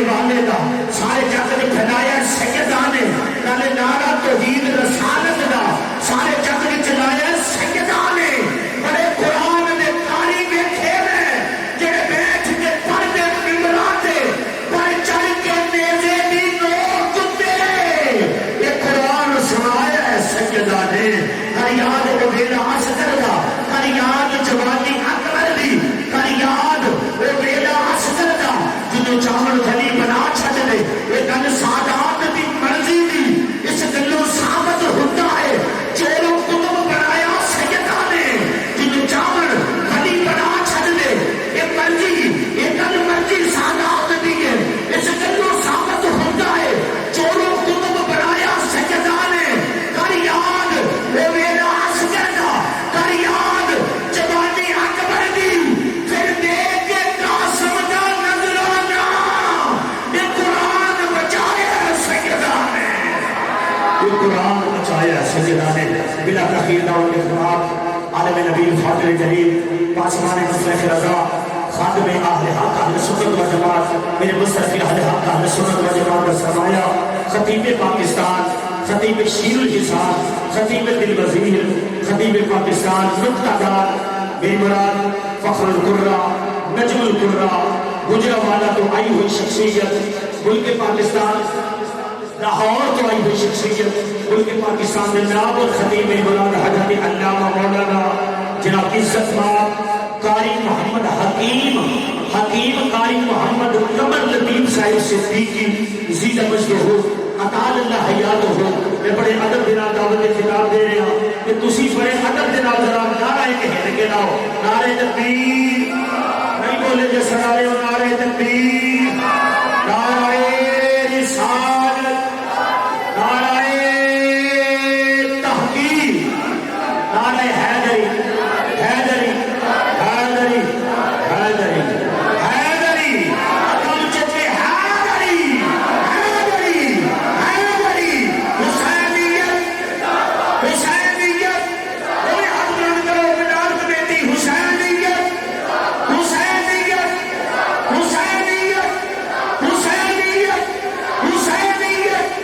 والے دا سارے جگ نے پھیلایا سیداں نے نالے نعرہ توحید رسالت دا سارے جگ نے چلایا سیداں نے بڑے قرآن نے کاری ویکھے نے جڑے بیٹھ کے پڑھدے ممبراں تے پر چڑھ کے نیزے دی نوک تے یہ قرآن سنایا ہے سیداں نے کر یاد وہ ویلا اصغر دا کر یاد جوانی اکبر دی کر یاد وہ ویلا اصغر دا جدو چاول گلی بنا چھڈ دے یہ گل سادات دی مرضی دی اس گلوں ثابت ہوتا ہے چوروں کتب بنایا سیداں نے جدو چاول گلی بنا چھڈ دے یہ مرضی یہ گل مرضی سادات دی ہے اس گلوں ثابت ہوتا ہے چوروں کتب بنایا سیداں نے کر یاد وہ ویلا اصغر دا کر یاد جوانی اکبر دی پھر دیکھ کے قاسم دا نظرانہ یہ قرآن بچایا سیداں نے یہ قرآن بچایا سیداں نے بلا تخیر دعوت کے خلاف عالم نبی فاضل جلیل پاسمان مصلح رضا خادم اہل حق اہل سنت و جماعت میرے مصطفی اہل حق اہل سنت و جماعت کا سرمایہ خطیب پاکستان خطیب شیر الحسان خطیب دل وزیر خطیب پاکستان نقطہ دار میری مراد فخر القرہ نجم القرہ گجرانوالہ تو آئی ہوئی شخصیت ملک پاکستان لاہور تو آئی ہوئی شخصیت ملک پاکستان میں ناب الخطیب میری مراد حضرت علامہ مولانا جناب عزت مآب قاری محمد حکیم قاری محمد قمر لطیف صاحب صدیقی زید مجد ہو اطال اللہ حیات ہو میں بڑے ادب دینا دعوت خطاب دے رہے ہیں کہ تسی بڑے ادب دینا ذرا نعرہ کہنے کے لاؤ نعرہ تکبیر نہیں بولے جیسے نعرہ نعرہ تکبیر نعرہ رسالت نعرہ تحقیق نعرہ حیدری حیدری حیدری حیدری حیدری اکم چچے حیدری حیدری حیدری حسینیت حسینیت کوئی حد بلند کرو مدار کمیٹی حسینیت حسینیت حسینیت حسینیت حسینیت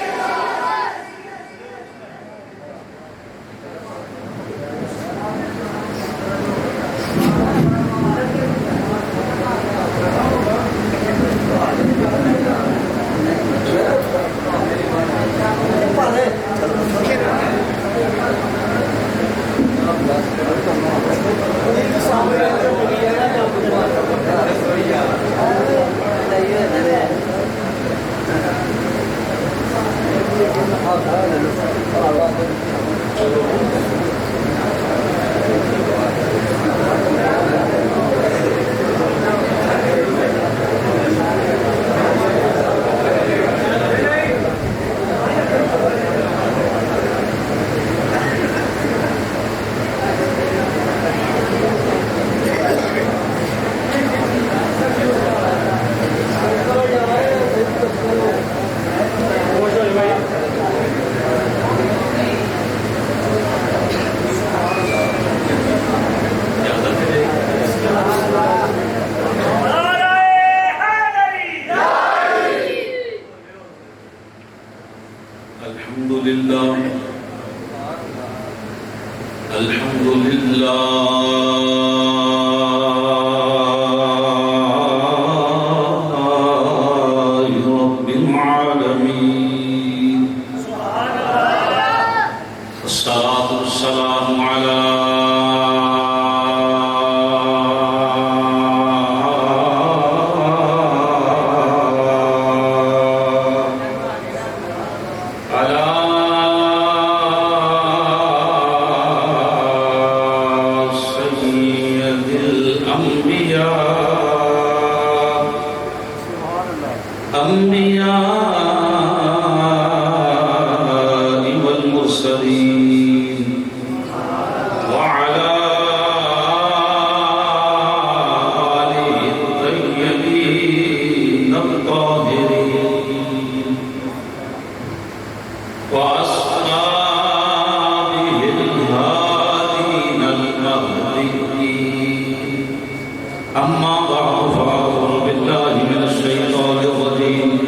أما بعد فأعوذ بالله من الشيطان الرجيم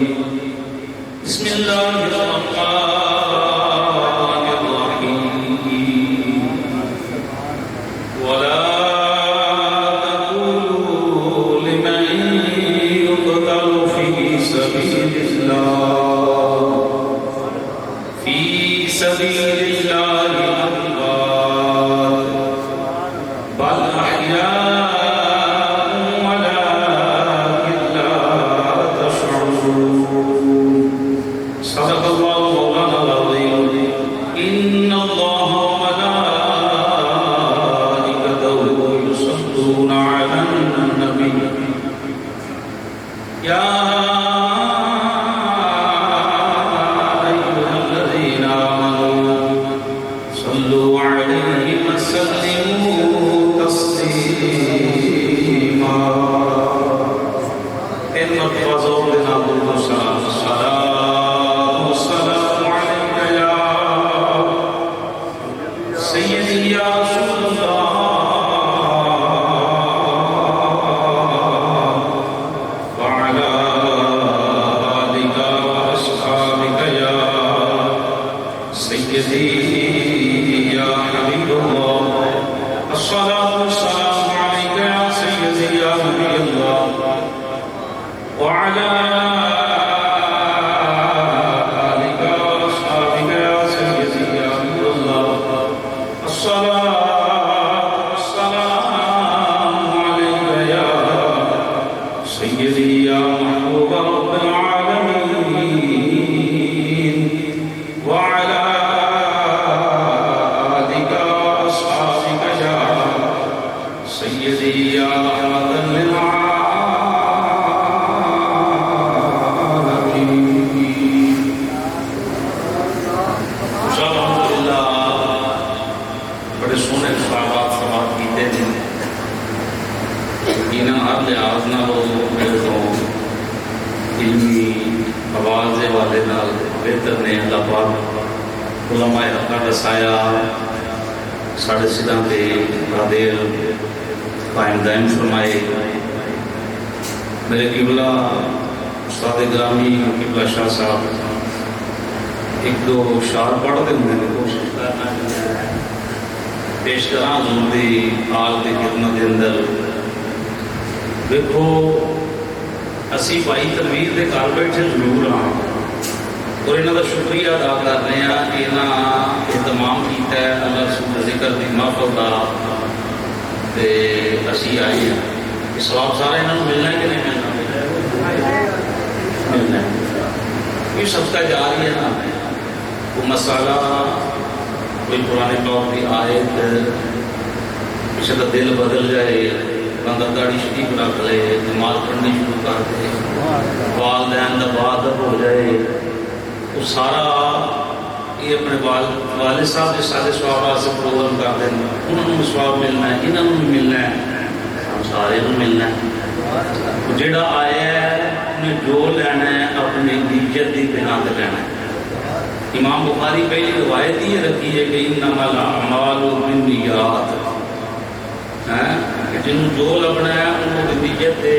علیہ وسلموا تسلیما ان مرتبہ دینا درود و سلام صلاۃ و سلام علیک یا سیدی یا رسول اللہ میرے قبلہ استاد گرامی قبلہ شاہ صاحب ایک دو شعر پڑھ دے میں نے کوشش کرنا پیش کراں حضور دی آل دی خدمت دے اندر دیکھو اسی بھائی تنویر دے گھر بیٹھے ضرور ہاں اور انہاں دا شکریہ ادا کر رہے ہیں کہ انہاں اہتمام کیتا ہے اللہ رسول دے ذکر دی محفل دا تے اسی آئے ہیں سواب سارے انہوں ملنا ہے کہ نہیں ملنا ہے یہ صدقہ جاری ہے نا وہ مسئلہ کوئی پرانے طور کی آیت کسی کا دل بدل جائے بندہ داڑھی شریف رکھ لے نماز پڑھنی شروع کر دے والدین کا بعد ہو جائے وہ سارا یہ اپنے والد صاحب کے سارے سواب سے پروگرام کر دیں انہوں نے سواب ملنا ہے انہوں نے ملنا ہے سارے کو ملنا ہے جڑا آیا ہے انہیں جو لینا ہے اپنی نیت کی بنا تے لینا ہے امام بخاری پہلی روایت یہ رکھی ہے کہ انما الاعمال بالنیات جنہوں جو لبنا ہے انہوں کی نیت دے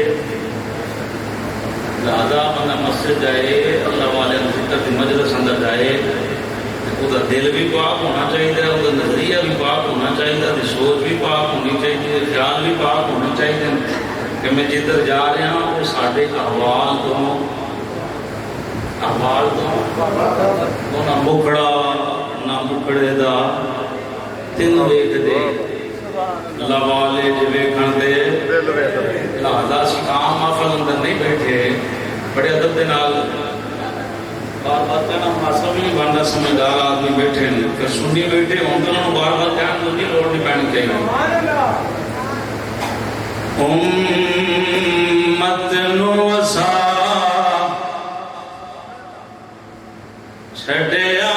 لہذا بندہ مسجد جائے اللہ والے ذکر کی مجلس اندر جائے وہ دل بھی پاک ہونا چاہیے وہ نظریہ بھی پاک ہونا چاہیے سوچ بھی پاک ہونی چاہیے خیال بھی پاک ہونا چاہیے کہ میں جدھر جا رہا ہوں وہ سارے احوال تو نہ مکڑا نہ مکڑے دا تین ویک دے لوالے جی ویکھن دے لہذا اسی عام محفل اندر نہیں بیٹھے بڑے ادب دے نال بار بار کہنا ماسا بھی نہیں بننا سمجھدار آدمی بیٹھے ہیں کہ سنی بیٹھے ہوں تو انہوں بار بار کہنا تو نہیں لوڑ نہیں پہنی چاہیے امت نوسا چھڑیا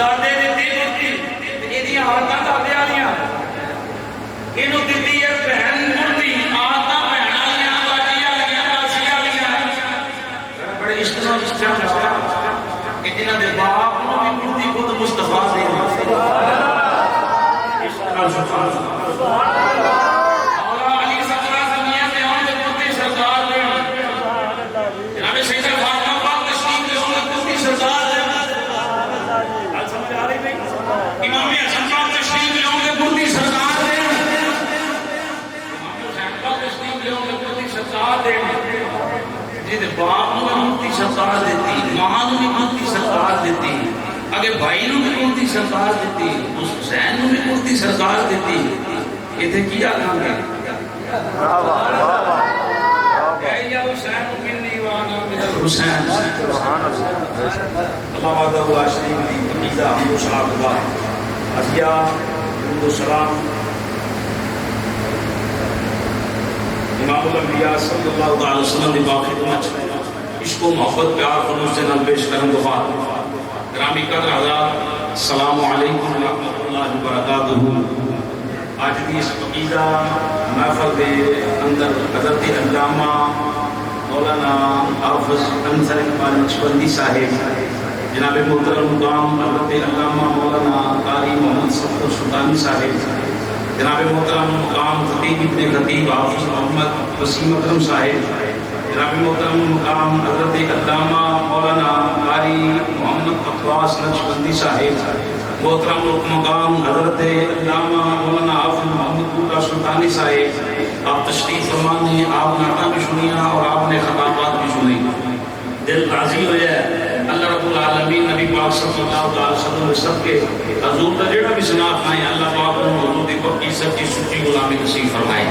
دادے دیتی مورتی یہ آدت دادے والی یہ دیتی ہے بہن مورتی آدت بہن والی باجی والی ماسی والی بڑے عشق کہ جنہوں نے باپ بھی مورتی خود مصطفیٰ دے باپ نے مورتی سرکار دیتی ماں نے مورتی سرکار دیتی اگے بھائی نے مورتی سرکار دیتی اس حسین نے مورتی سرکار دیتی یہ کیا کام ہے حسین اللہ وحدہ لا شریک له عقیدہ حمد و ثنا اللہ عطیہ درود و سلام امام الانبیاء صلی اللہ علیہ وسلم دی باخدمت عشق و محبت پیار خلوص سے نال پیش کرن دعا گرامی قدر حضرات السلام علیکم ورحمۃ اللہ وبرکاتہ آج دی اس عقیدہ محفل دے اندر حضرت علامہ مولانا حافظ انصر اقبال نقشبندی صاحب جناب محترم مقام حضرت علامہ مولانا قاری محمد صفدر سلطانی صاحب جناب محترم مقام خطیب ابن خطیب حافظ محمد وسیم اکرم صاحب جناب محترم مقام حضرت علامہ مولانا قاری محمد عباس نقشبندی صاحب محترم مقام حضرت علامہ مولانا حافظ محمد بوٹا سلطانی صاحب آپ تشریف فرما نے آپ نعتیں بھی سنیا اور آپ نے خطابات بھی سنی دل راضی ہو جائے اللہ رب العالمین نبی پاک صلی اللہ علیہ وسلم سب کے حضور کا جڑا بھی سنات آئے اللہ پاک نے حضور کی پکی سچی سچی غلامی نصیب فرمائے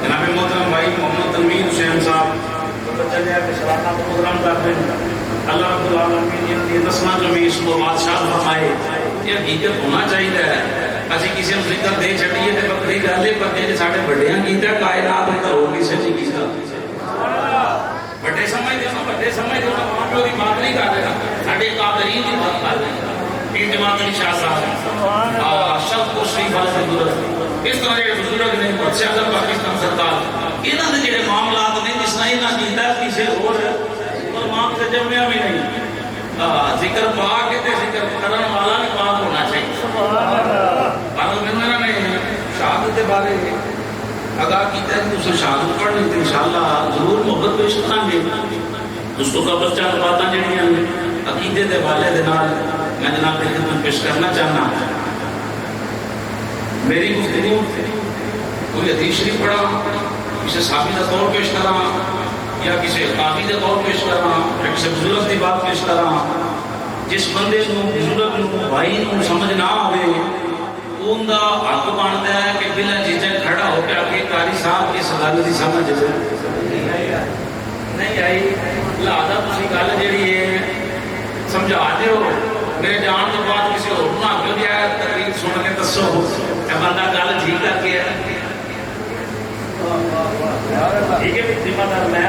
جناب محترم بھائی محمد تنویر حسین صاحب چلے کہ سلامت پروگرام کرتے ہیں اللہ رب العالمین یہ دسنا جو بھی اس کو بادشاہ فرمائے یہ حقیقت ہونا چاہیے اسی کسی نے ذکر دے چڑھیے تے بکری گالے پر جے ساڈے بڑیاں کیتا کائنات تے ہو کسے نہیں کیتا بڑے سمجھ دے ماں دی بات نہیں کر رہا ساڈے قادرین دی بات کر رہے پیر جماعت علی شاہ صاحب شب کو شریف والے حضرت اس طرح کے بزرگ نے بادشاہ اعظم پاکستان سرکار انہاں دے جڑے معاملات نے جس طرح انہاں کیتا کسے اور ماں سے جمیا بھی نہیں ذکر پاک تے ذکر کرن والا بھی پاک ہونا چاہیے پر میں نے شہادت کے بارے آگاہ کیتا ہے کہ اسے شہادت پڑھنے تو انشاءاللہ ضرور محبت پیش کریں گے اس کو قبل چند باتیں جڑیاں عقیدے دے والے دے نال میں جناب کی خدمت پیش کرنا چاہنا میری گفتگو کوئی حدیث شریف پڑھا کسی صحابی کا طور پیش کرا یا کسی قاضی کا طور پیش کرا یا کسی بزرگ کی بات پیش کرا جس بندے کو بزرگ بھائی کو سمجھ نہ آئے ان کا حق بنتا ہے کہ بلا جھجک کھڑا ہو کے آگے قاری صاحب کی گل کی سمجھ نہیں آئی لہٰذا تھی گل جی سمجھا دیو میرے جان تو بعد کسی اور کیوں دیا تقریر سن کے دسو بندہ گل ٹھیک کر کے ٹھیک ہے ذمہ دار میں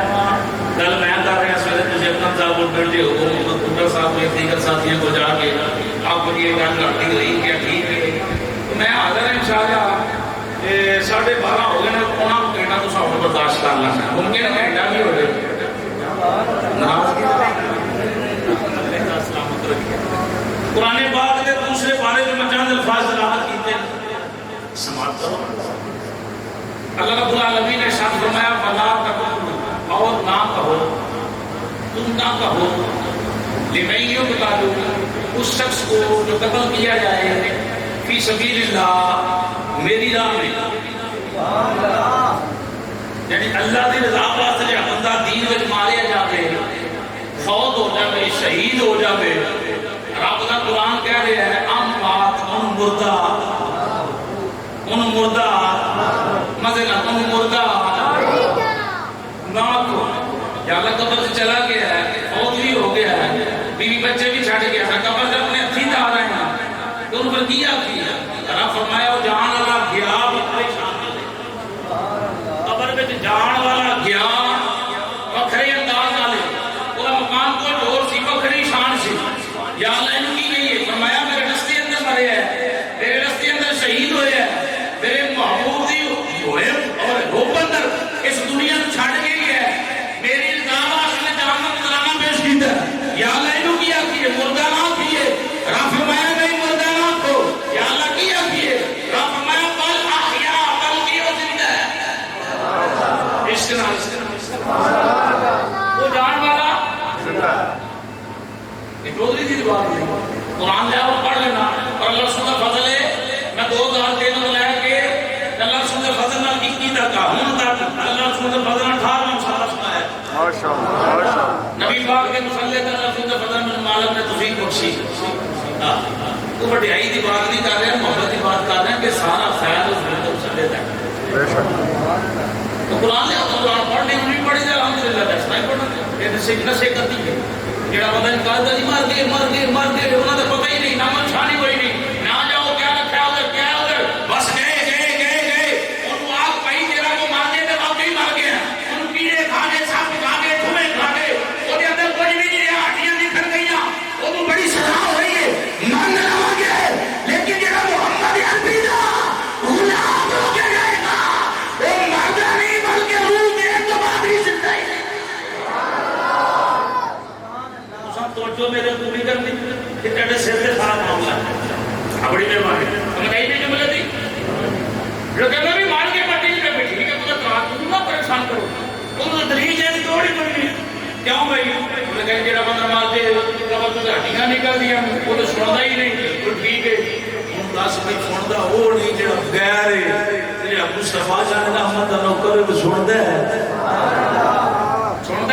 گل میں کر رہا سویرے تجھے اپنا صاحب اٹھ جی ہو محمد صاحب نے دیگر ساتھیوں کو جا کے آپ کو یہ گل کرتی رہی کیا ٹھیک ہے میں حاضر ان شاء اللہ 12:30 ہو گئے پونا گھنٹہ تو سب برداشت کر لینا ممکن ہے گھنٹہ بھی ہو جائے قرآن پاک کے دوسرے بارے میں چند الفاظ تلاوت کیتے سماعت کرو اللہ رب العالمین نے ارشاد فرمایا فلا تقولوا اور نہ کہو تم نہ کہو لمن یقتل اس شخص کو جو قتل کیا جائے فی سبیل اللہ میری راہ میں یعنی اللہ کی رضا واسطے جو بندہ دین وچ ماریا جاوے فوت ہو جاوے شہید ہو جاوے رب کا قرآن کہہ رہا ہے ام بات ان مردہ مثلا ان مردہ نہ کو یا اللہ قبر سے چلا گیا ہے فوت بھی ہو گیا ہے بیوی بچے بھی چھڑ گیا ہے قبر سے اپنے ہتھی آ رہے ہیں تو ان پر کیا رب فرمایا وہ جان والا گیا قبر میں جان والا گیا وکھرے انداز والے وہ مقام کو اور سی وکھری شان سی یا اللہ ان کی نہیں ہے فرمایا قرآن لے آؤ پڑھ لینا. اور اللہ رسول کا فضل ہے میں 2003 کو لے کے اللہ رسول کے فضل نال 21 تک ہوں تک اللہ رسول کے فضل نال 18 سال سنایا. ماشاءاللہ نبی پاک کے مصلی اللہ رسول کے فضل میں مالک نے توفیق بخشی. تو وڈیائی دی بات نہیں کر رہے ہیں, محبت کی بات کر رہے ہیں کہ سارا خیال اس میں مصلی تک. تو قرآن لے آؤ قرآن پڑھ لیں نہیں پڑھی جائے الحمدللہ بس نہیں پڑھنا یہ سیکھنا سیکھتی ہے. جڑا بندہ انکار کرتا جی مر گئے انہوں نے پتہ ہی نہیں نہ منشانی کوئی نہیں نہ جاؤ کیا رکھا ادھر بس گئے انہوں آگ پائی تیرا وہ مار گئے تو واقعی مر گیا. انہوں کیڑے کھانے سب کھا گئے دھوئے کھا گئے وہ اندر کچھ بھی نہیں رہا ہڈیاں نکل گئی وہ بڑی سزا ہو رہی ہے من لو گے. لیکن جڑا محمد عربی دا غلام ہو کے رہے گا وہ مردہ نہیں بلکہ روح دینے تو بعد ہی زندہ ہی نہیں. توجہ میرے پوری کرنی کہ تیرے سر سے سارا معاملہ ہے. بڑی مہربانی ہمیں کہیں نہیں جملے دی جو کہنا بھی مار کے پٹی پہ بیٹھی ٹھیک ہے تمہیں رات کو نہ پریشان کرو تم دلیل ہے توڑ ہی کوئی نہیں. کیوں بھائی انہیں کہیں جڑا بندہ مار دے کبر تو ہڈیاں نکل دیا وہ تو سنتا ہی نہیں. تو ٹھیک ہے ہوں 10 منٹ سنتا وہ نہیں جڑا غیر ہے جڑا مصطفیٰ جان کا احمد کا نوکر ہے سنتا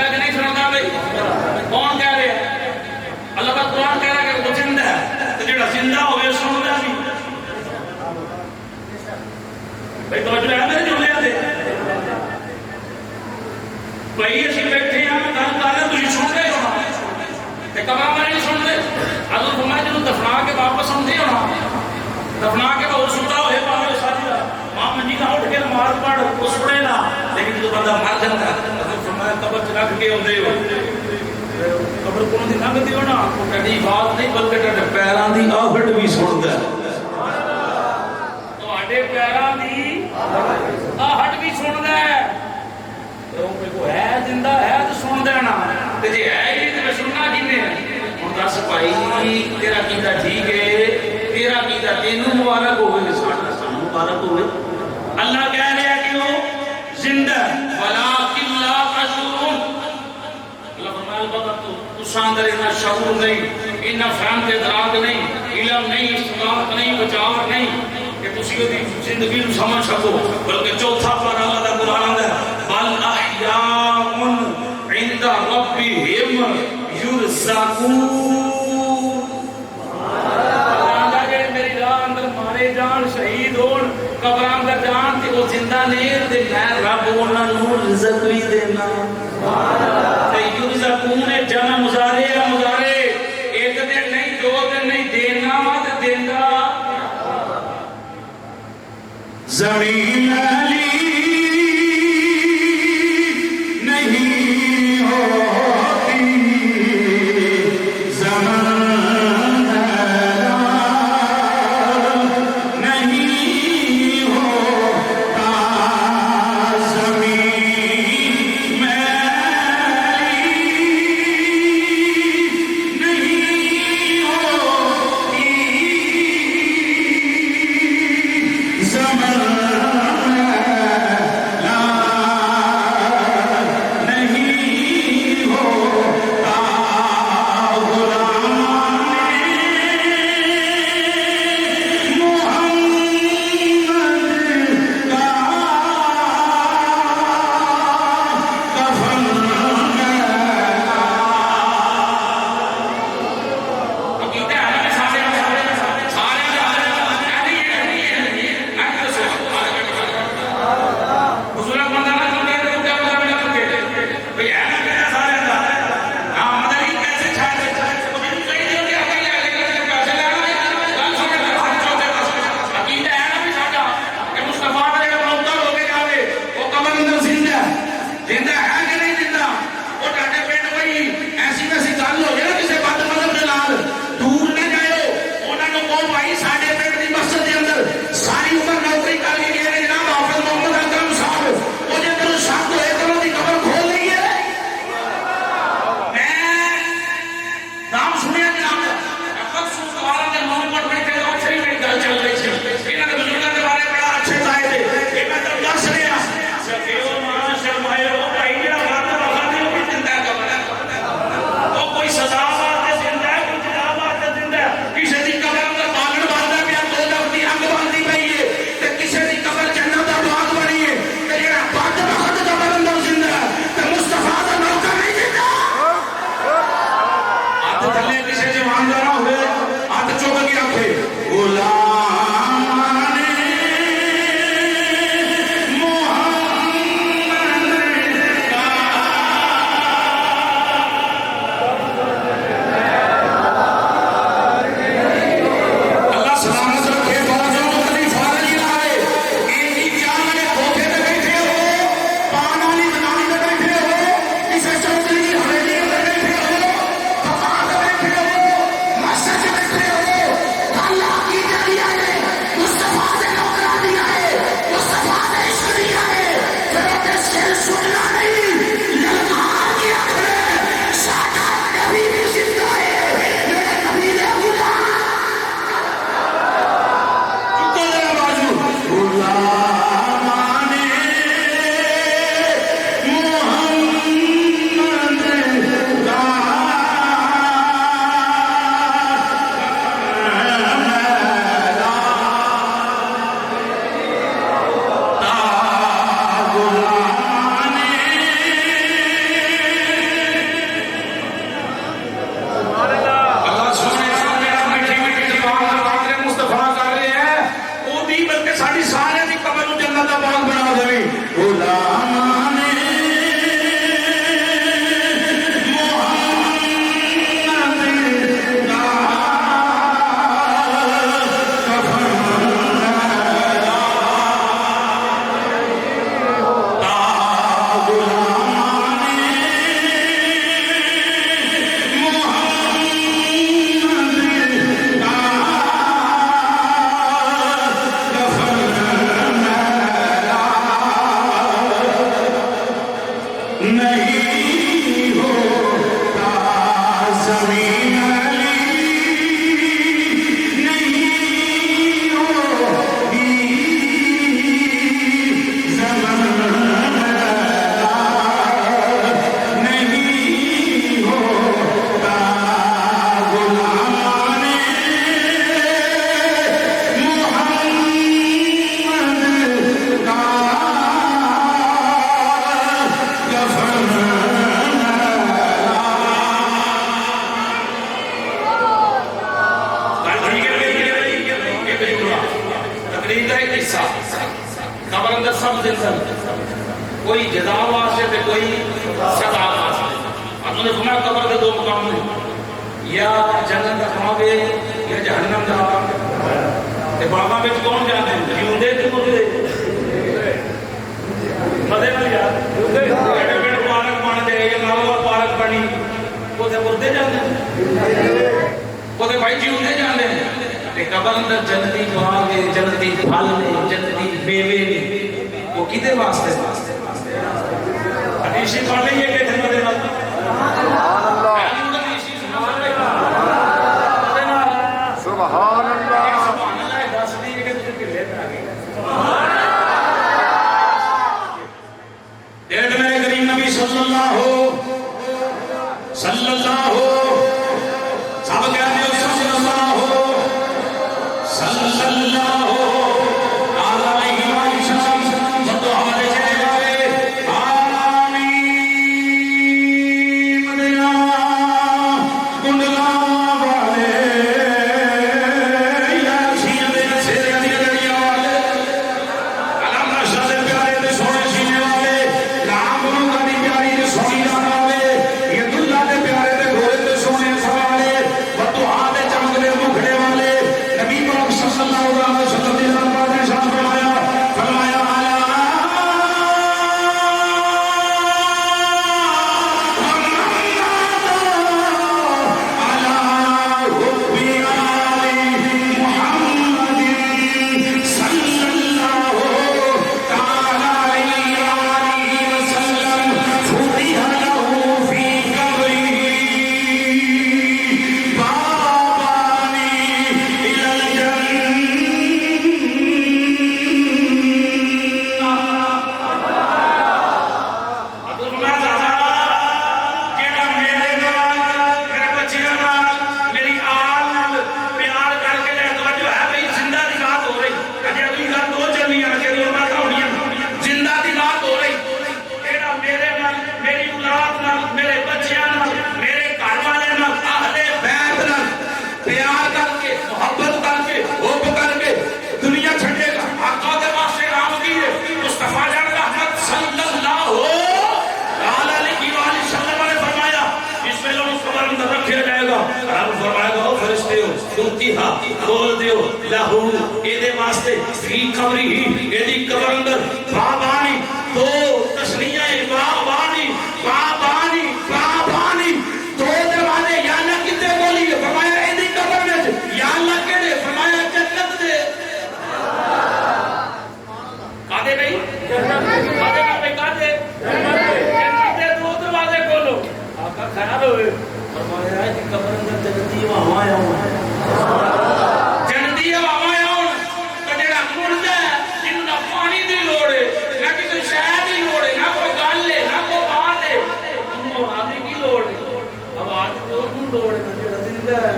ہے کہ نہیں سنتا بھائی کون کہہ رہے ہیں. اللہ کا قرآن کہہ رہا ہے کہ وہ زندہ ہے تو جڑا زندہ ہوئے سن رہا بھی بھائی توجہ ہے میرے جملے آتے بھائی اسی بیٹھے ہیں گل کر رہے تھی سن رہے ہونا کمرہ میں نہیں سن رہے. اگر فرمایا جنہوں دفنا کے واپس آتے ہونا دفنا کے وہ ستا ہوئے پاوے ساری ماں منجی نہ اٹھ کے نماز پڑھ وہ سنے نہ لیکن جو بندہ مر جاتا ہے فرمایا قبر چ رکھ کے آتے ہو قبر کو دی لنگدی ہو نا کدی بات نہیں بلکہ تے پیراں دی آہٹ بھی سندا ہے. تواڈے پیراں دی آہٹ بھی سندا ہے. تو کوئی ہے زندہ ہے تو سندا نا تے جے ہے ہی تے سننا کینے. ہن دس بھائی تیرا کیتا ٹھیک ہے تیرا کیتا تینوں مبارک ہوے ساڈا سانوں مبارک ہوے. اللہ کہہ رہا ہے کہ وہ زندہ ولکن لا تشعرون. اندر اتنا شعور نہیں اتنا فہم کے دراگ نہیں علم نہیں استقامت نہیں بچاؤ نہیں کہ تسی دی زندگی نو سمجھ سکو. بلکہ چوتھا پر اللہ دا قرآن ہے بل احیاء عند ربهم یرزقون. اللہ جڑے میری راہ اندر مارے جان شہید ہون قبراں اندر جان تے وہ زندہ نہیں تے میں رب انہاں نو رزق بھی دینا. جمع مزارے ایک دن نہیں 2 دن نہیں دینا مت دینا. زمین علی نہیں ہوتی زمان نہیں کے آکھے غلام کوئی جزا واسطے تے کوئی سزا واسطے. انہوں نے فرمایا قبر کے دو مقام ہیں، یا جنت دا خواب یا جہنم دا. تے بابا وچ کون جاندے ہیں؟ جیوندے تے مردے. مزے نال یار جڑے پنڈ پارک بن دے یا نالوا پارک بنی او تے مردے جاندے ہیں، او تے بھائی جیوندے جاندے ہیں. تے قبر اندر جنتی باغ ہے، جنتی پھل نے، جنتی میوے نے، وہ کدے واسطے؟ حدیثی پڑھ لئیے کہ خدمت نال سبحان اللہ سبحان اللہ دس دی کہ تسی کلے پہ آ گئے. دیکھ میرے کریم نبی صلی اللہ سب کہتے ہو صلی اللہ علیہ وسلم بدعا دے جائے آمین مدینہ کنڈلا والے یا شیر دے سیرے دی گڑیاں والے بول دیو لہو ایدے واسطے فی قبری ہی ایدی قبر اندر بابانی دو تسلیہ بابانی بابانی بابانی دو دروازے یا اللہ کتے بولی فرمایا ایدی قبر میں یا اللہ کے دے فرمایا جنت دے کہتے بھئی کہتے جنت دے دو دروازے کھولو آقا خیال ہوئے فرمایا ایدی قبر اندر جنتی وہاں آیا ہوں جنتی وہاں آیا ہوں کجڑا مردہ ہے جنہوں نہ پانی دی لوڑے نہ کسی شہر دی لوڑے نہ کوئی گال لے نہ کوئی بات لے انہوں آدھی کی لوڑے اب آدھی تو انہوں لوڑے کجڑا زندہ ہے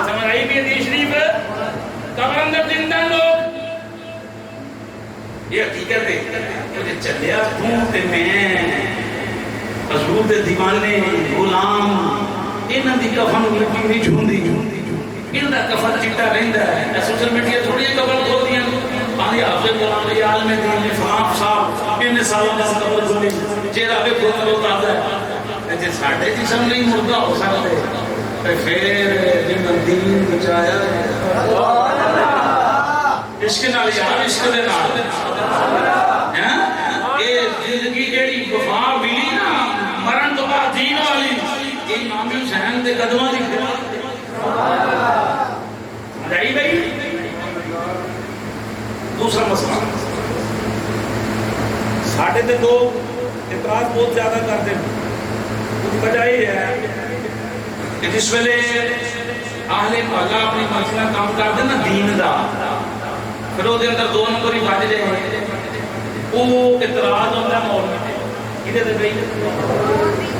سمجھ آئی بھی حدیث شریف قبر اندر زندہ لوگ یہ حقیقت ہے مجھے چلیا توں تے میں حضور دے دیوانے غلام انہاں دی کفن مٹی نہیں جھوندی انہاں دا کفن چٹا رہندا ہے سوشل میڈیا تھوڑی کفن کھولدیاں آندے حافظ غلام علی عالم دین نے فلاں صاحب ان سالوں دا قبر کھولی چہرہ پہ کھولو تازہ ہے جے ساڈے جسم نہیں مردہ ہو سکتے تے پھر جن دین بچایا سبحان اللہ عشق نال یار عشق دے نال ہیں اے زندگی جیڑی وفا ملی نا مرن تو بعد دین والی یہ امام حسین دے قدماں دی رہی بھائی دوسرا مسئلہ ساڑھے تے دو اعتراض بہت زیادہ کرتے ہیں اس وجہ یہ ہے کہ جس ویلے اہل اللہ اپنی مسئلہ کام کرتے نا دین دا پھر وہ دے اندر دو نمبر ہی بھاج جائے وہ اعتراض ہوتا ہے مولوی کدے تے بھائی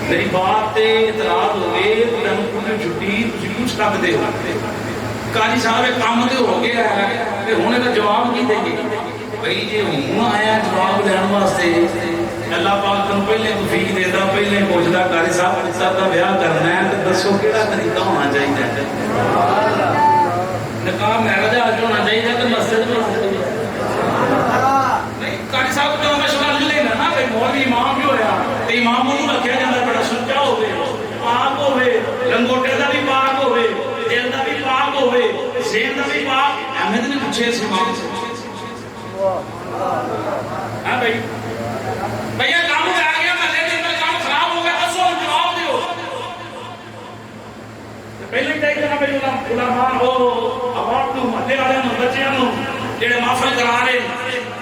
میری بات تے اعتراض ہو گئے تم کو چھٹی تسی پوچھ سکتے ہو قاضی صاحب کام تے ہو گیا ہے تے ہونے دا جواب کی دیں گے بھائی جی ہوں آیا جواب لین واسطے اللہ پاک تم پہلے توفیق دیتا پہلے پوچھدا قاضی صاحب دا بیاہ کرنا ہے تے دسو کیڑا طریقہ ہونا چاہیے نکاح میرج ہونا چاہیے تے مسجد میں نہیں قاضی صاحب تو مشورہ لے لینا نا بھائی مولوی امام بھی ہویا تے امام نوں رکھیا جاندا بڑا سچا ہوے پاک ہوے لنگوٹے دا بھی پاک ہوے دل دا بھی پاک ہوے ذہن دا بھی پاک احمد نے پوچھے اس امام سے ہاں بھائی بھیا کام آ گیا محلے کے اندر کام خراب ہو گیا دسو جواب دیو پہلے ہی چاہیے نا بھائی علماء ہو عوام نوں محلے والے نوں بچیاں نوں جڑے محفل کرا رہے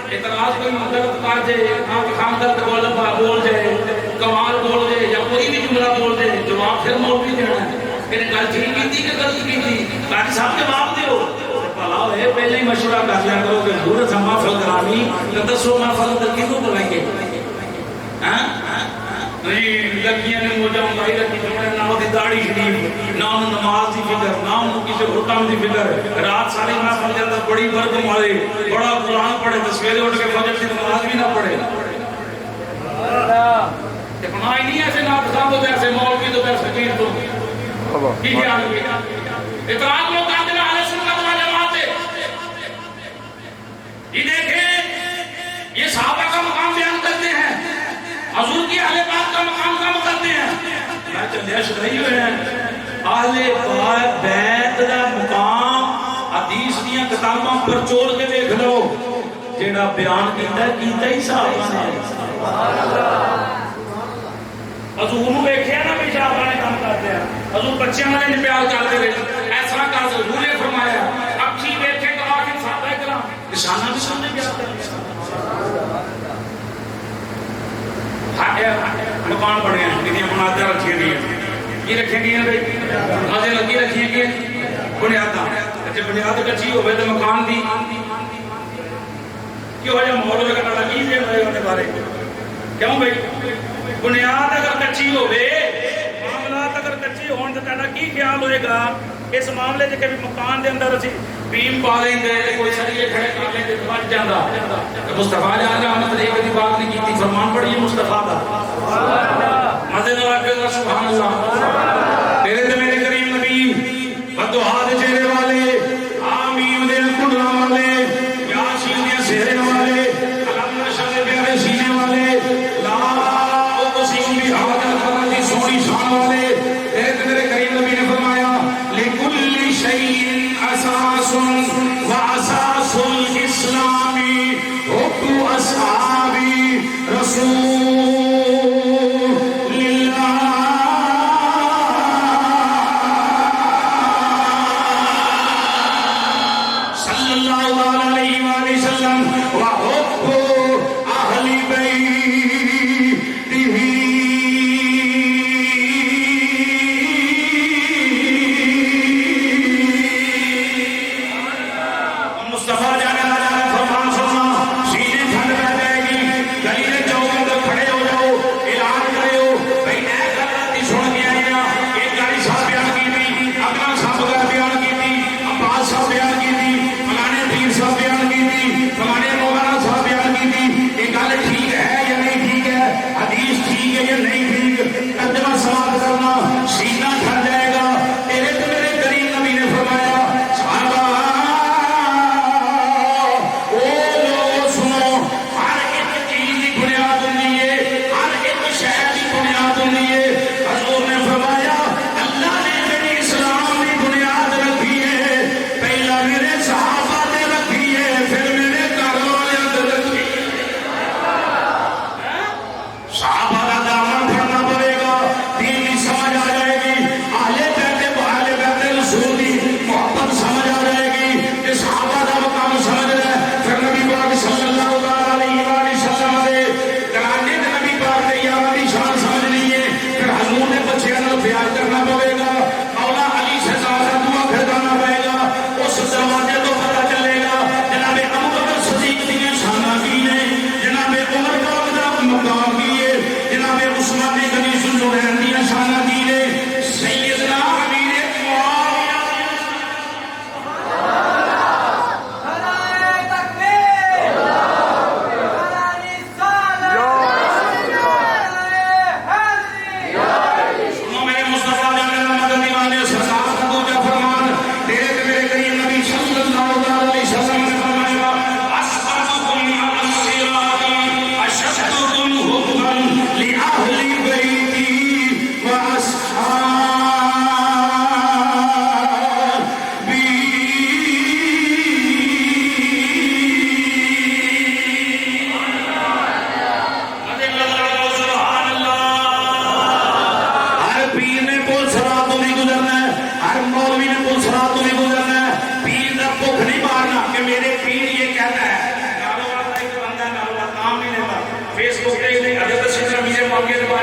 اعتراض کوئی مدد کر دے خام درد بول دے کمال بول دے یا کوئی بھی جملہ بول دے جواب پھر مولوی دینا ہے کہ گل ٹھیک کی کہ غلط کی قاضی صاحب جواب دیو بھلا ہوئے پہلے ہی مشورہ کر لیا کرو کہ حضور ہم محفل کرانی تو دسو محفل اندر کیوں بلائیں گے نہیں لڑکیاں نے موجہ مائی رکھی نہ ہوتی داڑھی شریف نہ انہوں نماز دی فکر نہ انہوں کسی حکم دی فکر رات ساری محفل کے اندر بڑی برگ مارے بڑا قرآن پڑھے تو سویرے اٹھ کے فجر کی نماز بھی نہ پڑھے اپنا ہی نہیں ایسے ناپسند ہوتے ایسے مولوی تو ایسے فقیر تو کی خیال ہے اعتراض لوگ کہتے ہیں اہل سنت والجماعت ہے یہ دیکھیں یہ صحابہ کا مقام بیان کرتے ہیں حضور کی اہل پاک کا مقام کم کرتے ہیں میں چلیا شدائی ہوئے ہیں اہل بیت دا مقام حدیث دیاں کتاباں پر چول کے دیکھ لو جیڑا بیان کیتا ہی صحابہ نے حضور نو ویکھیا نا بھی صحابہ نے کام کرتے ہیں حضور بچیاں والے نے پیار کرتے رہے ایسا کر حضور نے فرمایا اکھی ویکھے گواہ کے صحابہ کرام نشانہ بھی سامنے پیار کرتے مکان بڑے ہیں جنہیں بنیادیں رکھیں گئی یہ رکھیں گئی ہیں بھائی مزے لگی رکھیں گئی بنیادیں جب بنیاد کچھی ہوئے تو مکان دی کیوں ہے مولو لگا لگی دے رہے ہونے بارے کیوں بھائی بنیاد اگر کچھی ہوئے معاملات اگر کچھی ہون تو تیرا کی خیال ہوئے گا اس معاملے سے کبھی مکان دے اندر اسی بیم پا لیں گے کوئی سریے کھڑے کر لیں گے تو بچ جاندہ مصطفیٰ علیہ رحمت نے ایک بات نہیں کی تھی فرمان پڑھیے مصطفیٰ دا مزے نہ رکھے گا سبحان اللہ تیرے تے میرے کریم نبی بدعا دے چہرے والے آمین دے کڈنا والے یاسین دے سہرے والے علم نشر دے پیارے سینے والے لا اقسم بہذا البلد دی سونی شان والے تیرے تے میرے کریم نبی نے فرمایا لکل شیء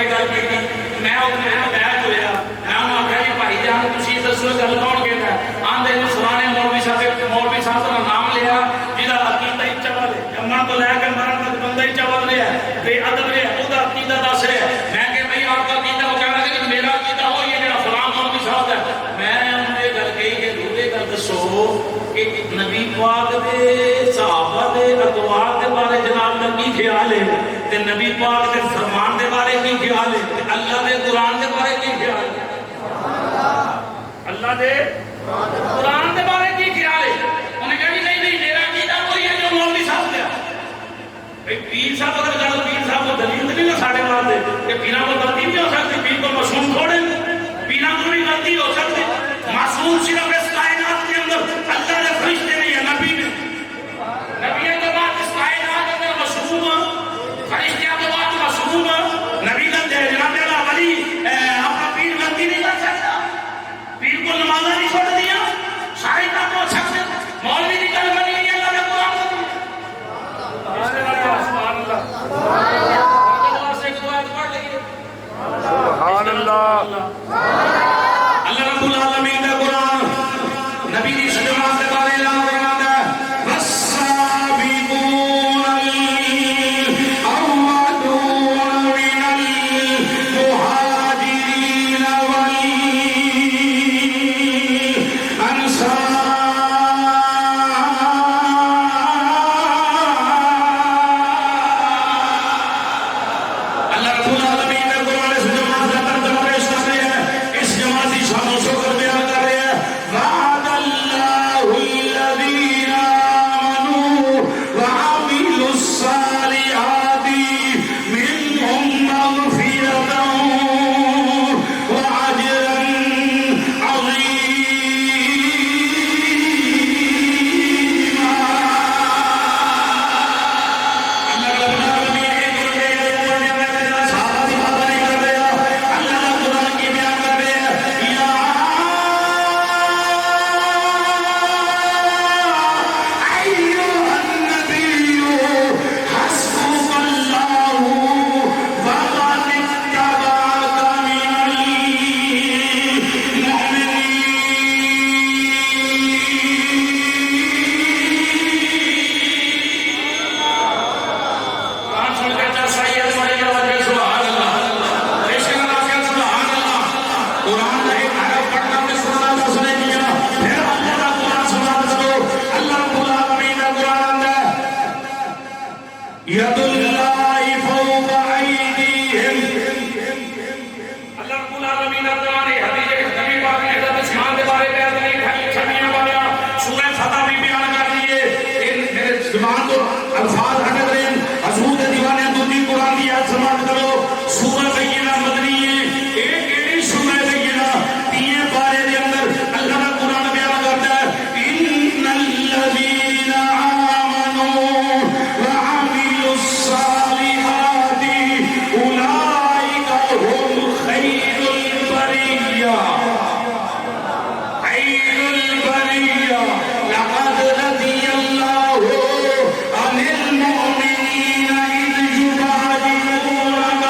بارے گل کی میں بیٹھ ہویا میں آخیا جی بھائی جان تھی دسو گل کون کہتا ہے آدھے سرانے مولوی صاحب کا نام لیا جہاں عقیدہ ہی چبل ہے جمن تو لے کے مرن تک بندہ ہی چبل رہا ہے بے ادب رہا ہے وہ عقیدہ دس رہا ہے میں کہ بھائی آپ کا عقیدہ وہ کہنا ہے کہ میرا عقیدہ ہو یہ جڑا فلاں مولوی صاحب ہے میں انہیں گل کہی کہ دوسرے گل دسو کہ نبی پاک دے صحابہ دے اقوال دے بارے جناب کا کی خیال ہے تے نبی پاک دے فرمان دے بارے کی خیال ہے تے اللہ دے قرآن دے بارے کی خیال ہے اللہ دے قرآن دے بارے کی خیال ہے انہیں کہا کہ نہیں میرا عقیدہ وہی ہے جو مولوی صاحب دیا پیر صاحب اگر جاؤ پیر صاحب کو دلیل نہیں نا ساڑھے بات ہے کہ پیروں کو غلطی نہیں ہو سکتی پیر کو معصوم تھوڑے پیروں کو بھی غلطی ہو سکتی معصوم صرف اس کائنات کے اندر اللہ نے فرشتے نہیں ہے نبی نے نبی کے بعد اس کائنات کے اندر معصوم فرشتوں کے بعد معصوم نبی کا جناب والا ولی اپنا پیر غلطی نہیں کر سکتا پیر کو نمازہ نہیں چھوڑ دیا سارے کام ہو سکتے مولوی کی گل بنی ہے اللہ نے قرآن سبحان اللہ اللہ رب العالمین کا قرآن نبی دی جماعت کے بارے اعلان فرماتا ہے والسابقون الاولون من المہاجرین والانصار اللہ رب العالمین کا قرآن اس جماعت کا ترجمہ پیش کر رہے ہیں اس جماعت کی شان و شوکت بیان کر رہے ہیں وعد اللہ الذین آمنوا وعملوا الصالحات منهم مغفرة وأجرا عظیما اللہ رب العالمین صحابہ کی بات نہیں کر رہے ہیں اللہ کا قرآن کی بیان کر رہے ہیں یا ایھا النبی حسبک اللہ ومن اتبعک من قرآن سن کے چل سید بڑے جواب دے سبحان اللہ ایسے کا نافیہ سبحان اللہ قرآن کا ایک حرف پڑھنا میں سننا دس نے کیا پھر اللہ کا قرآن سنا دو اللہ رب العالمین کا قرآن اندر ید اللہ فوق ایدیہم اللہ رب العالمین کا قرآن ہے حدیث کے نبی پاک نے حضرت عثمان کے بارے بیان نہیں چھڑیاں والا سورہ فتح بھی بیان کر دیے ان میرے زبان کو الفاظ ہٹک رہے ہیں حضور دیوانے دوسری قرآن کی یاد سماعت کرو سورہ بینہ مدنی ہے ایک ایک سورہ بینہ تین پارے دے اندر اللہ کا قرآن بیان کرتا ہے ان الذین آمنوا وعملوا الصالحات اولئک هم خیر البریہ خیر البریہ لقد رضی اللہ عن المؤمنین اذ یبایعونک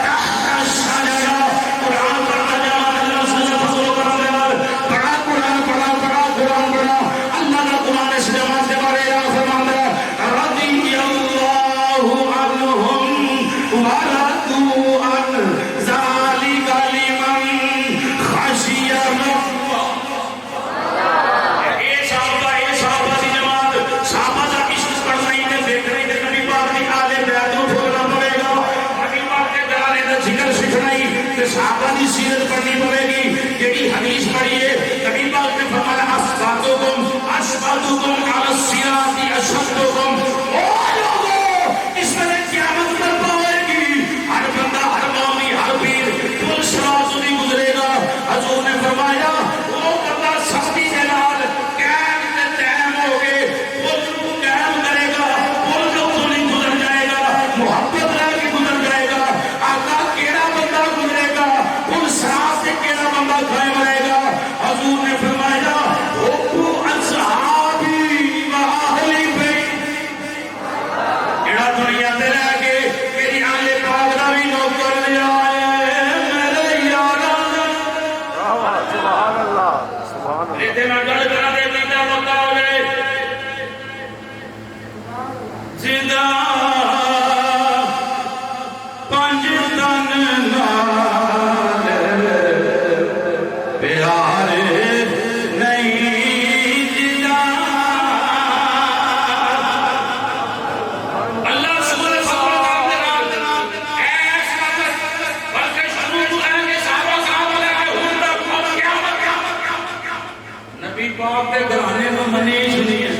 تحت الشجرہ قرآن پڑھنا جماعت اللہ صلی اللہ علیہ وسلم پڑھا قرآن پڑھا اللہ کا قرآن اس جماعت کے بارے اعلان فرماتا ہے رضی اللہ عنہم ورضوا عن ذلک لمن خشی ربہ اے صحابہ دی جماعت صحابہ کا عشق پڑھنا ہی تے دیکھنا ہی تے نبی پاک کی آل بیت کو ٹھوکنا پڑے گا نبی پاک کے گھرانے کا ذکر سیکھنا ہی تے صحابہ کی سیرت پڑھنی پڑے گی یہی حدیث پڑھیے نبی پاک نے فرمایا اسباتکم علی الصراط اشدکم او لوگو اس میں قیامت برپا ہوئے گی ہر بندہ ہر مومنی ہر پیر پل صراط نہیں گزرے گا حضور نے فرمایا وہ بندہ سختی کے نال قیام تے قائم ہو گئے پل کو قائم کرے گا پل کو نہیں گزر جائے گا محبت رہ کے گزر جائے گا آقا کیڑا بندہ گزرے گا پل صراط سے پاک کے گھرانے کو منی ہی سنی ہے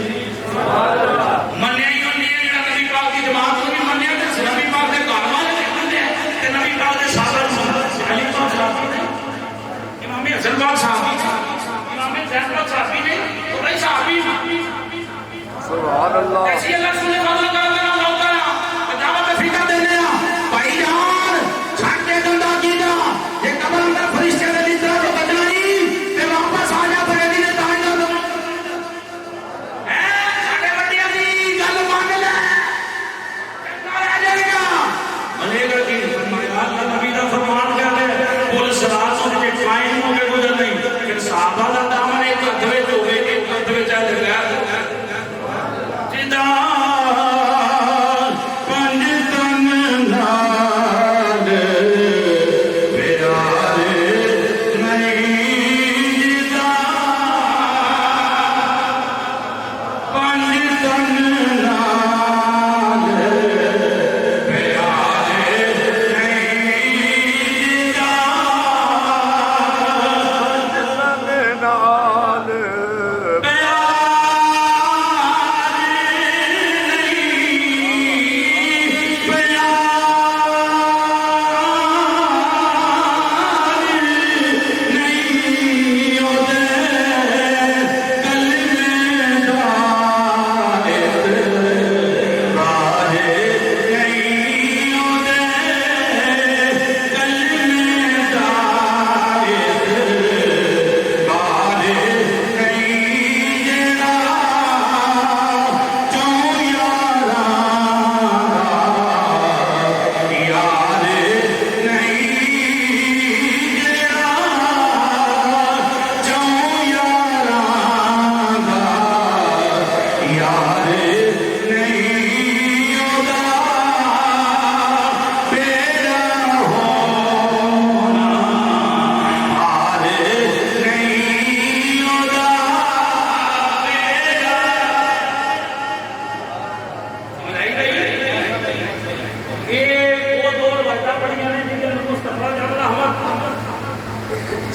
منیا ہی نہیں ہے جڑا نبی پاک کی جماعت کو بھی منیا تے نبی پاک کے گھر والے بھی منیا تے نبی پاک کے صحابہ علی پاک صاحب امام حسن پاک صاحب امام حسین پاک صاحب نے تو بھائی صحابی سبحان اللہ ایسی اللہ سنے فضل کر دینا اللہ تعالی دعوت فکر دینے بھائی جان چھٹ کے گندا کیدا یہ قبر اندر فرشتے نے نندرا تو بجائی تے واپس آ جا بریلی نے تاج نہ ساڈے وڈیاں دی گل مان لے چنگا رہ جائے گا ملے گا کہ فرمایا اللہ نبی دا فرمان کیا ہے پل صراط کے قائم ہو کے گزر نہیں کہ صحابہ دا دامن ایک ہتھے تے ہوے ایک ہتھے چل گیا جدا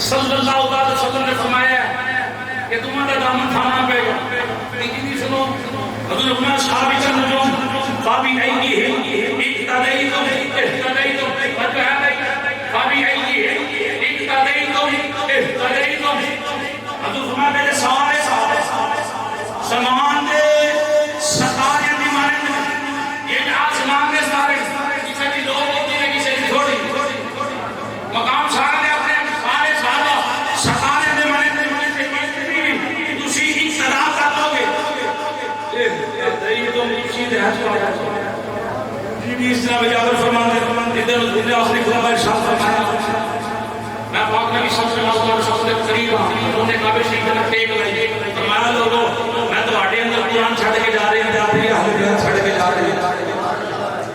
صلی اللہ علیہ وسلم نے فرمایا کہ تمہارا دامن تھامنا پڑے گا لیکن سنو حضور فرمایا صحابی چند جو فابی ایگی ہے اقتدیتم فابی ایگی ہے اقتدیتم حضور فرمایا میرے سارے سامان دے ستارے دی مانند یہ آسمان دے سارے کسی کی لوگ ہوتی ہے کسی کی تھوڑی مقام سارے اس طرح بجابر فرماتے ادھر دنیا آخری خدا ارشاد فرمایا میں پاک نبی صلی اللہ علیہ وسلم کے قریب ہوں انہوں نے کعبہ شریف میں ٹیک لائی فرمایا لوگوں میں تواڈے اندر قرآن چھڈ کے جا رہے ہیں اپنی اہل بیت چھڈ کے جا رہے ہیں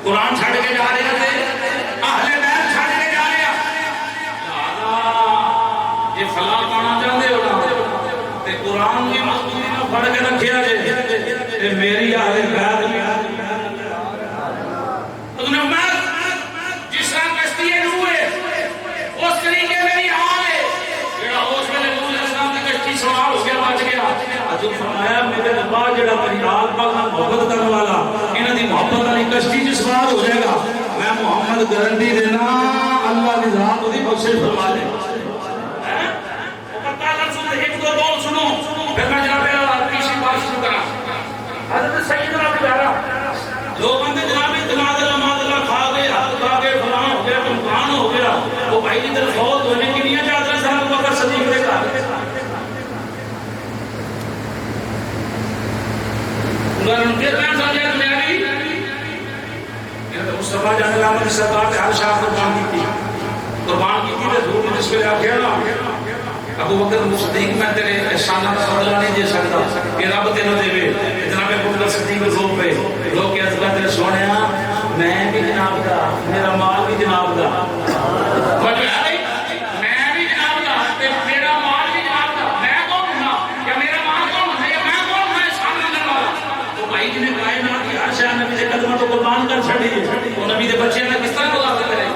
قرآن چھڈ کے جا رہے ہیں اہل بیت چھڈ کے جا رہے ہیں یہ فلاں پانا چاہتے ہو نا تے قرآن کی مضبوطی نہ پڑھ کے رکھیا جے تے میری اہل بیت جس طرح کشتی ہوئے اس طریقے میری حال ہے جڑا اس ویلے نبی علیہ السلام کی کشتی سوار ہو گیا بچ گیا حضور فرمایا میرے ربا جڑا میری آل پاک نال محبت کرنے والا انہاں دی محبت والی کشتی وچ سوار ہو جائے گا میں محمد گارنٹی دینا اللہ دی ذات دی بخشش فرما دے اوپر تعالی سن ایک دو بول سنو پھر میں جناب تیسری بات شروع کراں حضرت سیدنا پیارا دو بندے جناب اعتماد اللہ کھا گئے ہاتھ کھا گئے فلان ہو گیا مکان ہو گیا وہ بھائی کی طرف فوت ہونے کی نہیں چاہتا صاحب بکر صدیق نے کہا مصطفیٰ جان علامہ کی سرکار نے ہر شاہ قربان کی تھی دھوپ جس پہ آپ کہنا ابو بکر صدیق میں تیرے احسانہ کا بدلہ نہیں دے سکتا کہ رب تیرا دے وے جناب ابو بکر صدیق رو پہ لوگ کہ حضرت تیرے سونیا میں بھی جناب دا میرا مال بھی جناب دا میں بھی جناب دا میرا مال بھی جناب دا میں کون ہوں یا میرا مال کون ہے یا میں کون ہوں سامنے آنے والا تو بھائی جی نے کائنات کی ہر شاہ نبی کے قدموں کو قربان کر چھڑی وہ نبی کے بچے نے کس طرح گزارتے کرے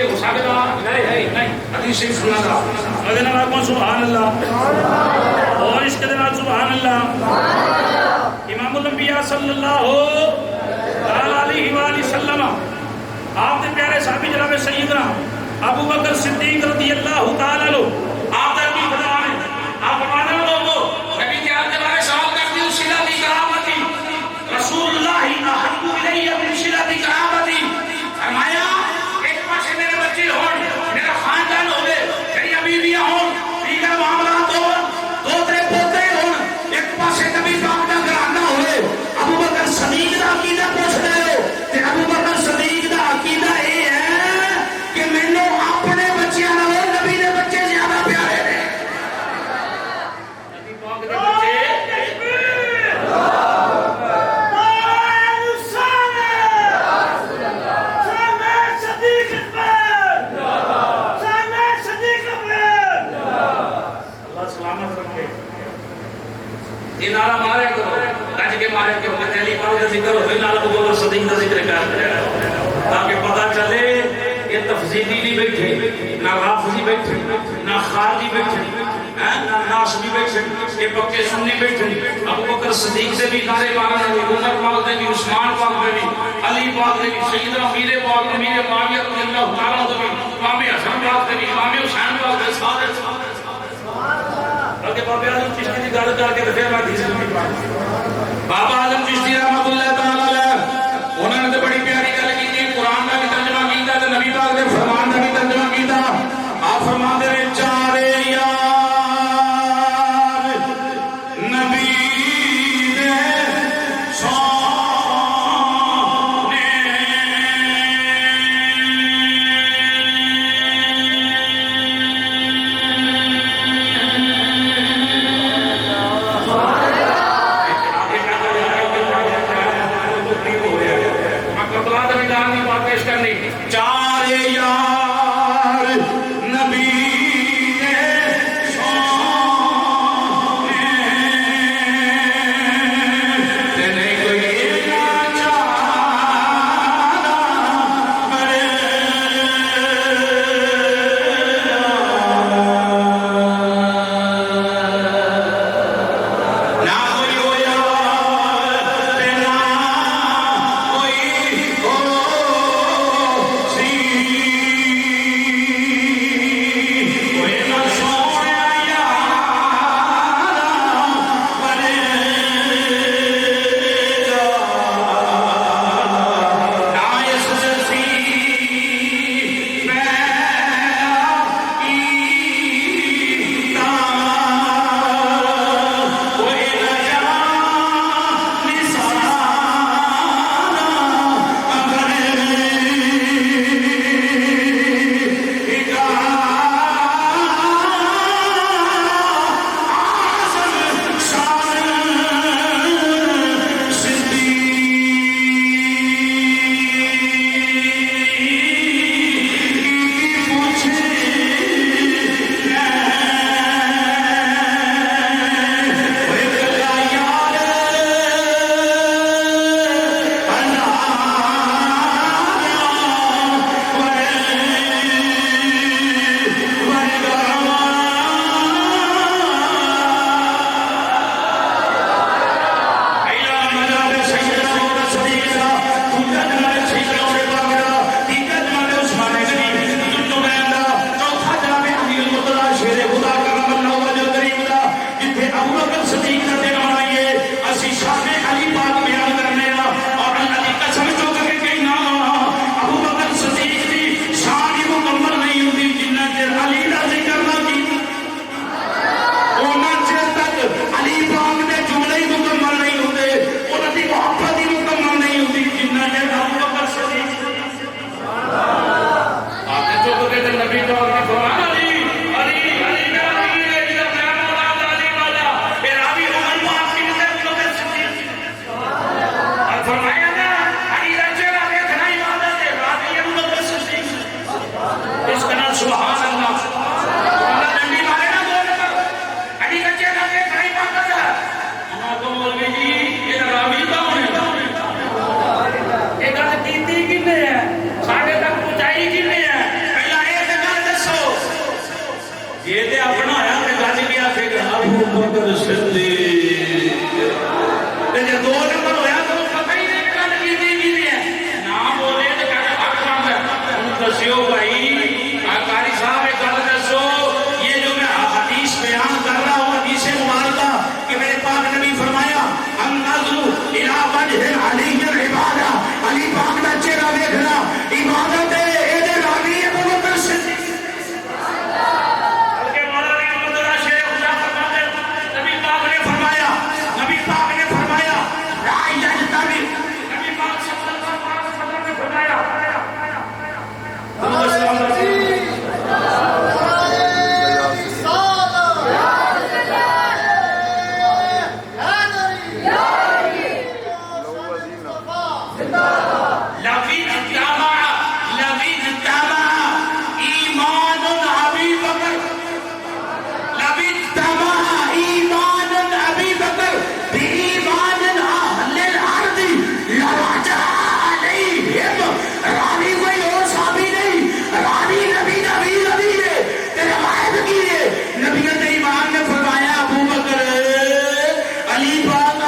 یہ ہو سکتا نہیں حدیث شریف سنا تھا مدینہ والا سبحان اللہ اور اس کے دنال سبحان اللہ امام الانبیاء صلی اللہ علیہ وآلہ وسلم آپ نے پیارے صحابی جناب سیدنا ابو بکر صدیق رضی اللہ تعالی عنہ آپ نے بھی فرمایا آپ فرمانے لوگوں نبی کے آنے والے سوال کرتے ہیں صلۃ کرامتی رسول اللہ احب الی من صلۃ کرامتی فرمایا ایک پاس میرے بچے ہون میرا خاندان ہوے میری بیویاں ہون دیگر معاملات ہون دوترے پوترے ہون ایک پاس نبی پاک دا گھرانہ ہوے ابو بکر صدیق دا عقیدہ پوچھ رہے ہو تے ابو بکر صدیق دا عقیدہ یہ ہے کہ مینوں اپنے بچیاں نال نبی دے بچے زیادہ پیارے نے نبی پاک دے بچے یہ نعرہ مارے کرو گج کے مارے کے وقت علی پاک کا ذکر ہوئے نعرہ ابو بکر صدیق کا ذکر کر تاکہ پتہ چلے یہ تفضیلی نہیں بیٹھے نہ رافضی بیٹھے نہ خارجی بیٹھے نہ ناسبی بیٹھے یہ پکے سنی بیٹھے ابو بکر صدیق سے بھی نعرے مارے ہوئے عمر پاک نے بھی عثمان پاک نے بھی علی پاک نے بھی سیدنا امیر پاک نے بھی معاویہ رضی اللہ تعالیٰ نے بھی امام حسن پاک نے بھی امام حسین پاک نے سارے بلکہ بابا اعظم چشتی کی گل کر کے پھر میں حدیث میں پڑھا بابا اعظم چشتی رحمۃ اللہ تعالی علیہ انہوں نے بڑی پیاری گل کی تھی قرآن کا بھی ترجمہ کیتا تے نبی پاک دے فرمان کا بھی ترجمہ کیتا آپ فرماتے ہیں چارے یار نبی دے چار یار نبی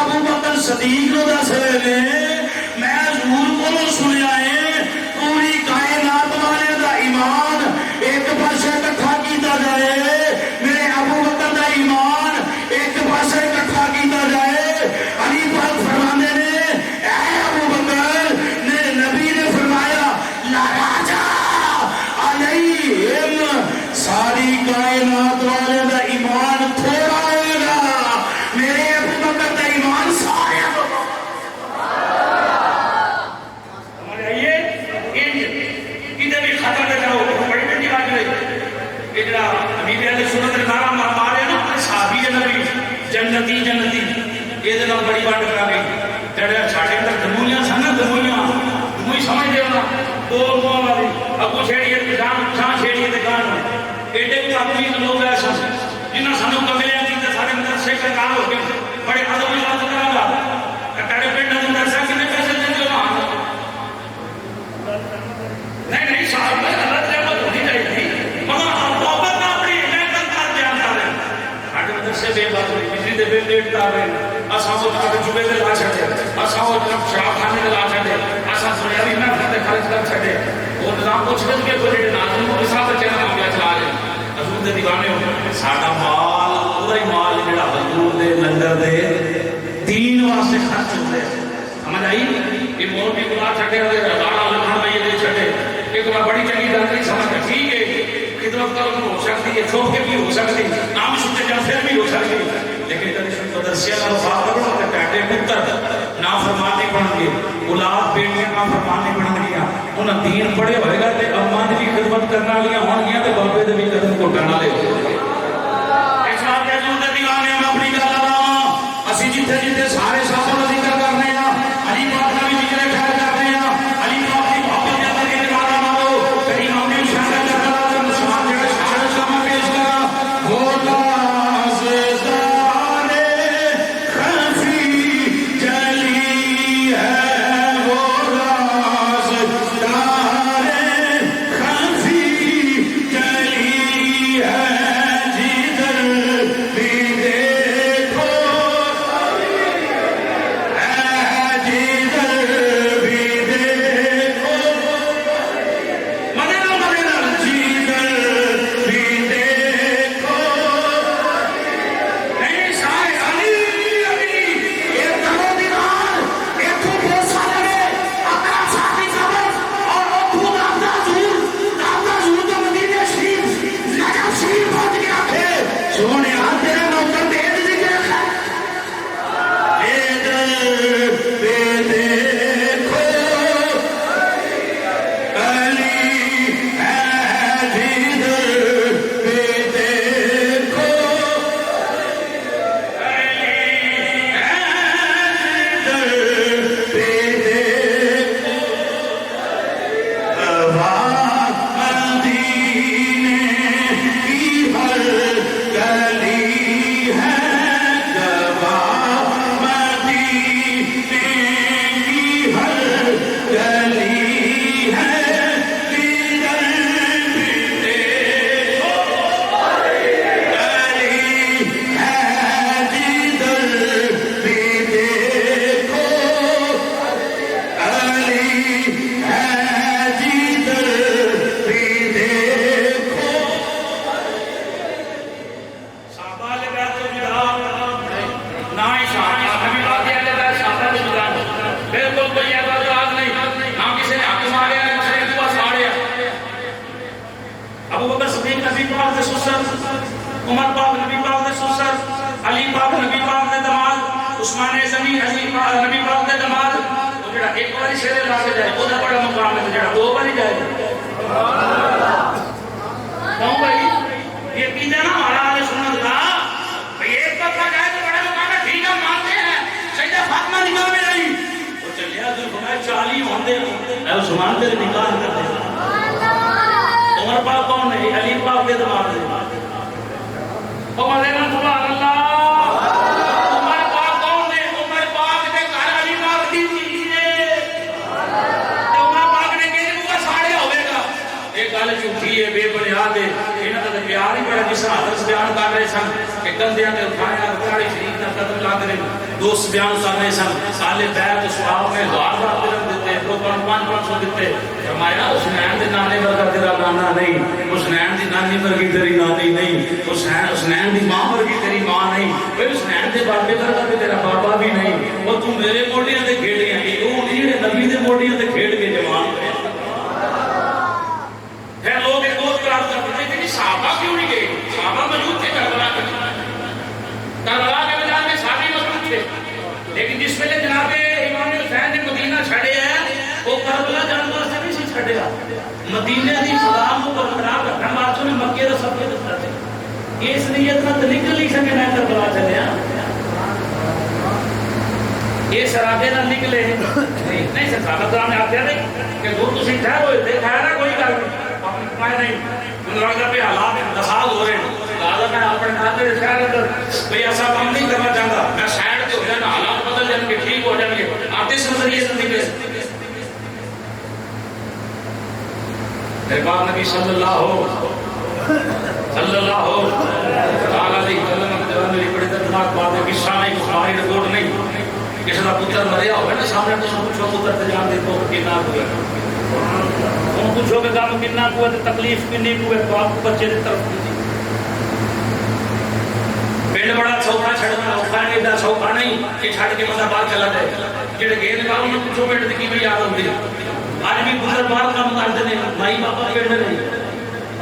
ابو بکر صدیق نو دس رہے نے میں حضور کو سنیا ہے پوری کائنات والے دا ایمان ایک پاسے اکٹھا کیتا جائے میرے ابو بکر دا ایمان ایک پاسے اکٹھا کیتا جائے علی پاک فرمانے نے اے ابو بکر میرے نبی نے فرمایا لا راجا علیہم ساری کائنات والے دا ایمان تھوڑا ہوئے گا میرے ابو بکر دا ایمان سارے ہمارے آئیے ادھر بھی خطر دے جاؤ بڑی بڑی آج رہی ادھر حبیب علیہ سنت نارا مارے نا صحابی نبی جنتی جنتی یہ دن بڑی بات کرا گئی جڑے چھاٹے اندر دمویاں سن دموئی سمجھ دے ہونا دو ماں والی ابو چھیڑیے تے جان چھیڑیے تے گان ایڈے بھی اپنی لوگ ایسا جنہاں سانو کملیا کی تے سارے اندر سے کار ہو گئے بڑے ادب بات کرا گا کٹڑے پنڈ اندر سے کنے پیسے دے دو نہیں صاحب میں غلط رحمت ہونی چاہیے مگر محبت نہ اپنی محنت کر بیان کر رہے ہیں ہٹ اندر سے بے بات بجلی دے بے لیٹ کر رہے ہیں اساں وہ جوبے دے لا چھڑے اساں وہ شراب خانے دے لا چھڑے اساں سنیاری میں خرچ خرچ کر چھڑے وہ نظام کچھ کر کے کوئی ناظرین کو حساب سے چلا معاملہ چلا رہے حضور دے دیوانے ہو ساڈا مال پورا ہی مال جڑا حضور دے لنگر دے دین واسطے خرچ ہوندے سمجھ آئی یہ مول بھی بلا چھڑے اور ہزاراں لاکھاں روپے دے چھڑے ایک بڑی چنگی گل نہیں سمجھ ٹھیک ہے خدمت تو ہو سکتی ہے چھوڑ کے بھی ہو سکتی نام سنتے جا پھر بھی ہو سکتی لیکن مدرسے کا وفاق کرو کہ بیٹے پتر نافرمانی بن گئے اولاد بیٹیاں نافرمانی بن گیا انہیں دین پڑھے ہوئے گا تے اماں دی خدمت کرنا لیا ہون گیا تے بابے دے بھی قدم گھٹنا لے اس بات کے حضور دے دیوانے ہم اپنی گل لاواں اسی جتھے جتھے سارے صحابہ دا ذکر کرنے ہیں علی پاک دا بھی ذکر خیر کرنے ہیں علی پاک دی محبت دے اندر یہ نعرہ مارو کہ امام نے اشارہ کرتا ہے مسلمان جڑے سارے سامنے پیش کرا ہوتا عثمان تیرے نکاح کر دے عمر پاک کون ہے علی پاک کے دماغ ہے عمر سبحان اللہ عمر پاک کون ہے عمر پاک کے گھر علی پاک دی تھی عمر پاک نے کہے وہ ساڑے ہوے گا ایک گل جھوٹی ہے بے بنیاد ہے انہاں دا پیار ہی بڑا جس حالت بیان کر رہے سن کہ گندیاں تے اٹھایا بڑی شریف دا قدم لا دے دوست بیان کرنے سن سالے بیت سواب میں 1000 درہم دیتے 500 دیتے فرمایا حسنین دی نانے ورگا تیرا نانا نہیں حسنین دی نانی ورگی تیری نانی نہیں حسنین دی ماں ورگی تیری ماں نہیں حسنین دے بابے ورگا تیرا بابا بھی نہیں وہ تو میرے موڈیاں تے کھیڈ گیا وہ جڑے نبی دے موڈیاں تے کھیڈ کے جوان ہوئے پھر لوگ ایک اور اعتراض کرتے تھے کہ صحابہ کیوں نہیں گئے صحابہ موجود تھے کربلا کے میدان میں صحابی موجود تھے لیکن جس ویلے جناب امام حسین نے مدینہ چھڑے ہیں وہ کربلا جان واسطے نہیں سی چھڑیا مدینے دی سلام کو برقرار رکھنے واسطے نے مکے دا سفر دتا سی اس نیت نال نکل نہیں سکے میں کربلا چلیا یہ سرابے نال نکلے نہیں صحابہ کرام نے آخیا نہیں کہ دور تسی ٹھہر ہوئے تھے ٹھہرا کوئی گل نہیں انہوں نے کہا کہ حالات دسال ہو رہے ہیں لہذا میں اپنے خاطر شہر اندر کوئی ایسا کام نہیں کرنا چاہتا میں سائڈ سے ہو جانا حالات بدل جائیں گے ٹھیک ہو جائیں گے آتش نظریے سے نکلے میرے پاک نبی صلی اللہ علیہ وسلم میری بڑی دردناک بات ہے قصہ نہیں بخاری رپورٹ نہیں کسی کا پتر مریا ہوگا نا سامنے تو پوچھو پتر سے جان دے تو کتنا ہوئے ان پوچھو کہ کام کتنا ہوئے تو تکلیف کنی ہوئے تو آپ کو بچے کی طرف دیجیے پنڈ بڑا سوکھا چھڑنا اوکھا نہیں ایڈا سوکھا نہیں کہ چھڑ کے بندہ باہر چلا جائے جڑے گیند والوں نے پوچھو پنڈ کی بھی یاد ہوتی آج بھی گزر باہر کام کرتے ہیں مائی باپا پنڈ میں نہیں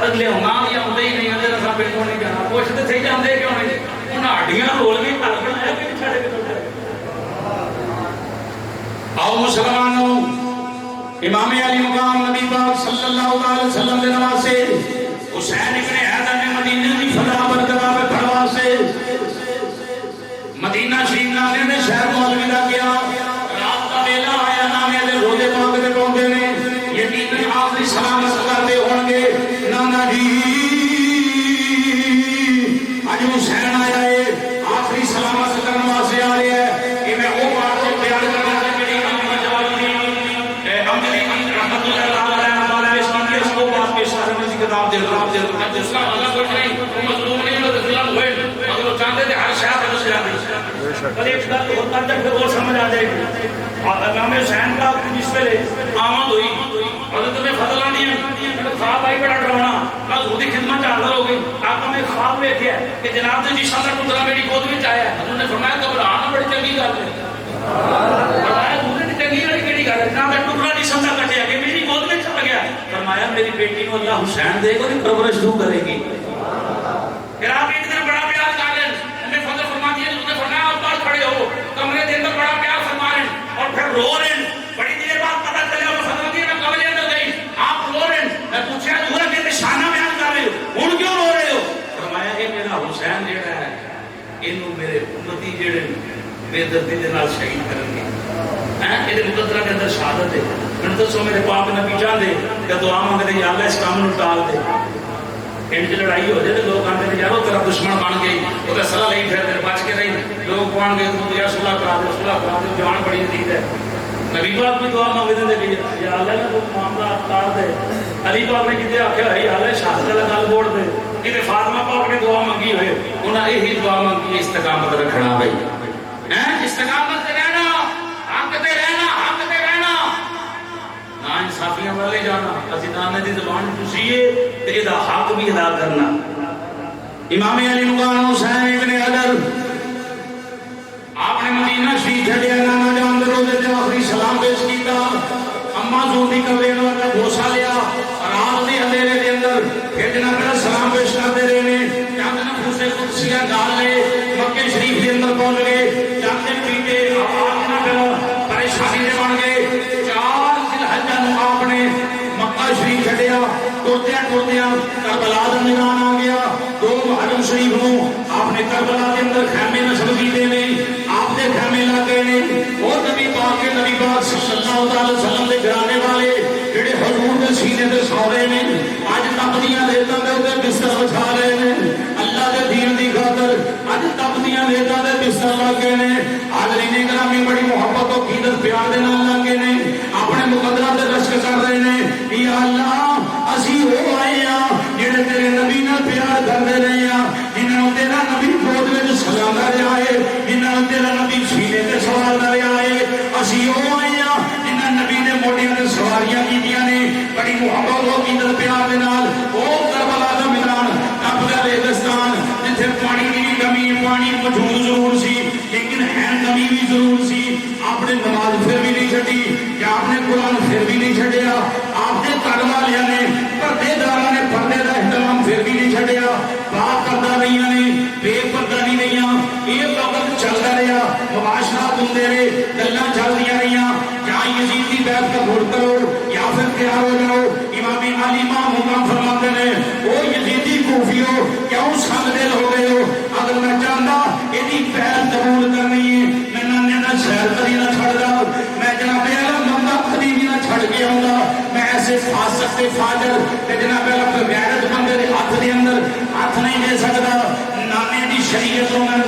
اگلے ہونا یا ہوتے ہی نہیں اندر اصل پنڈ کو نہیں جانا پوچھتے تھے جاندے کیوں نہیں انہیں ہڈیاں رول بھی کر کے آیا کہ چھڑے کے تو آؤ مسلمانوں امام علی مقام نبی پاک صلی اللہ علیہ وسلم کے نواسے حسین ابن حیدر نے مدینہ کی فضا برقرار میں کھڑوا سے مدینہ شریف نانے نے شہر کو الوداع کیا رات کا ویلا آیا نانے دے روزے پاک دے پہنچے نے یقیناً آخری سلامت کرتے ہوں گے نانا جی اج حسین آیا ہے آخری سلامت کرنے واسطے آ رہے ہیں کہ میں وہ بات کو بیان کرنا کتاب دے اس کا مطلب کچھ نہیں مظلوم نہیں ہوتا ظلم ہوئے اگر وہ چاہتے تھے ہر شاہ پر اسے آتی پر ایک گل ہوتا ہے پھر وہ سمجھ آ جائے گی امام حسین کا جس ویلے آمد ہوئی حضرت میں فضل آنی ہے خواب آئی بڑا ڈراؤنا میں حضور کی خدمت حاضر ہو گئی آقا میں خواب دیکھا ہے کہ جناب نے جی شاندار پترا میری گود میں آیا ہے حضور نے فرمایا گھبرانا بڑی چنگی گل ہے فرمایا حضور نے چنگی والی کیڑی گل ہے نہ میں ٹکڑا نہیں سمجھا کٹیا کہ میری گود میں چلا گیا فرمایا میری بیٹی کو اللہ حسین دے گا تو پرورش شروع کرے گی پھر آپ ایک دن بڑا پیار کر لیں انہیں فضل فرما دیا انہوں نے فرمایا آپ باہر کھڑے ہو کمرے کے اندر بڑا پیار فرما رہے ہیں اور پھر رو رہے ہیں بڑی دیر بعد پتہ چلا وہ فضل دیا میں کمرے اندر گئی آپ رو رہے ہیں میں پوچھا دورا کہ نشانہ بیان کر رہے ہو ہن کیوں رو رہے ہو فرمایا یہ میرا حسین جڑا ہے اینو میرے امتی جڑے بے دردی دے نال شہید کرن گے یہ مقدرہ کے اندر شہادت ہے میں دسو میرے پاک نبی چاہتے کہ دعا مانگتے یا اللہ اس کام نو ٹال دے انج لڑائی ہو جائے تو لوگ آتے ہیں یار وہ تیرا دشمن بن گئی وہ تو صلاح نہیں پھر بچ کے نہیں لوگ کون گئے تو یا صلاح کرا دے جان بڑی عزیز ہے نبی پاک بھی دعا مانگتے تھے کہ یا اللہ نے وہ معاملہ ٹال دے علی پاک نے کہتے آخیا ہے یا اللہ شہادت والا گل بوڑ دے کہ فاطمہ پاک نے دعا مانگی ہوئے انہاں یہی دعا مانگی استقامت رکھنا بھائی استقامت رہنا حق تے رہنا حق تے رہنا نا انصافیاں والے جانا اسی نانے دی زبان پوچھیے تے ادا حق بھی ادا کرنا امام علی مقام حسین ابن حیدر آپ نے مدینہ شریف چھڑیا نانا جان دے روزے تے آخری سلام پیش کیتا اما زوندی کبے نو کا بوسا لیا رات دے اندھیرے دے اندر پھر جناب دا سلام پیش کرتے رہے نے چند نفوس قدسیہ گال لے مکے شریف دے اندر پہنچ گئے چند پیٹے آپ نہ پریشانی دے بن گئے 4 ذی الحجہ نو آپ نے مکہ شریف چھڈیا ٹوٹیاں ٹوٹیاں کربلا دا میدان آ گیا 2 محرم شریف نو آپ نے کربلا دے اندر خیمے نصب کیتے نے آپ دے خیمے لگے نے وہ نبی پاک صلی اللہ علیہ وسلم دے گھرانے والے جڑے حضور دے سینے تے سو رہے نے اج تپدیاں ریتاں دے اوتے بستر بچھا رہے نے اللہ دے دین دی خاطر اج تپدیاں ریتاں دے بستر لگے نے حاضرین گرامی بڑی محبت و عقیدت پیار دے نال لگے نے اپنے مقدرات تے رشک کر رہے نے یا اللہ اسی ہو آئے ہاں جڑے تیرے نبی نال پیار کردے رہے ہاں جنہاں نوں تیرا نبی گود وچ سلاوندا رہیا ہے جنہاں نوں تیرا نبی سینے بھی ضرور سی. آپ نے نماز پھر بھی نہیں چھڈی کہ آپ نے قرآن پھر بھی نہیں چھڈیا. آپ نے گھر والوں نے پردے داراں نے پردے کا احترام پھر بھی نہیں چھڈیا. با پردہ نہیں نے بے پردہ نہیں رہی. یہ وقت چلتا رہا, مباشرات ہوندے رہے, گلاں چلدیاں رہیاں. یا یزید کی بیعت قبول کرو یا پھر تیار ہو جاؤ. امام علی مقام فرماتے ہیں او یزیدی کوفیو کیوں سنگ دل ہو گئے ہو؟ اگر میں چاہتا یہ بیعت قبول کرنی ہے میں نانے نہ شہر کدی نہ چھڑدا, میں جناب بندہ کدی بھی نہ چھڑ کے آؤں. میں ایسے فاسق تے فاجر تے جناب غیرت بندے دے ہاتھ دے اندر ہاتھ نہیں دے سکتا. نانے دی شریعت میں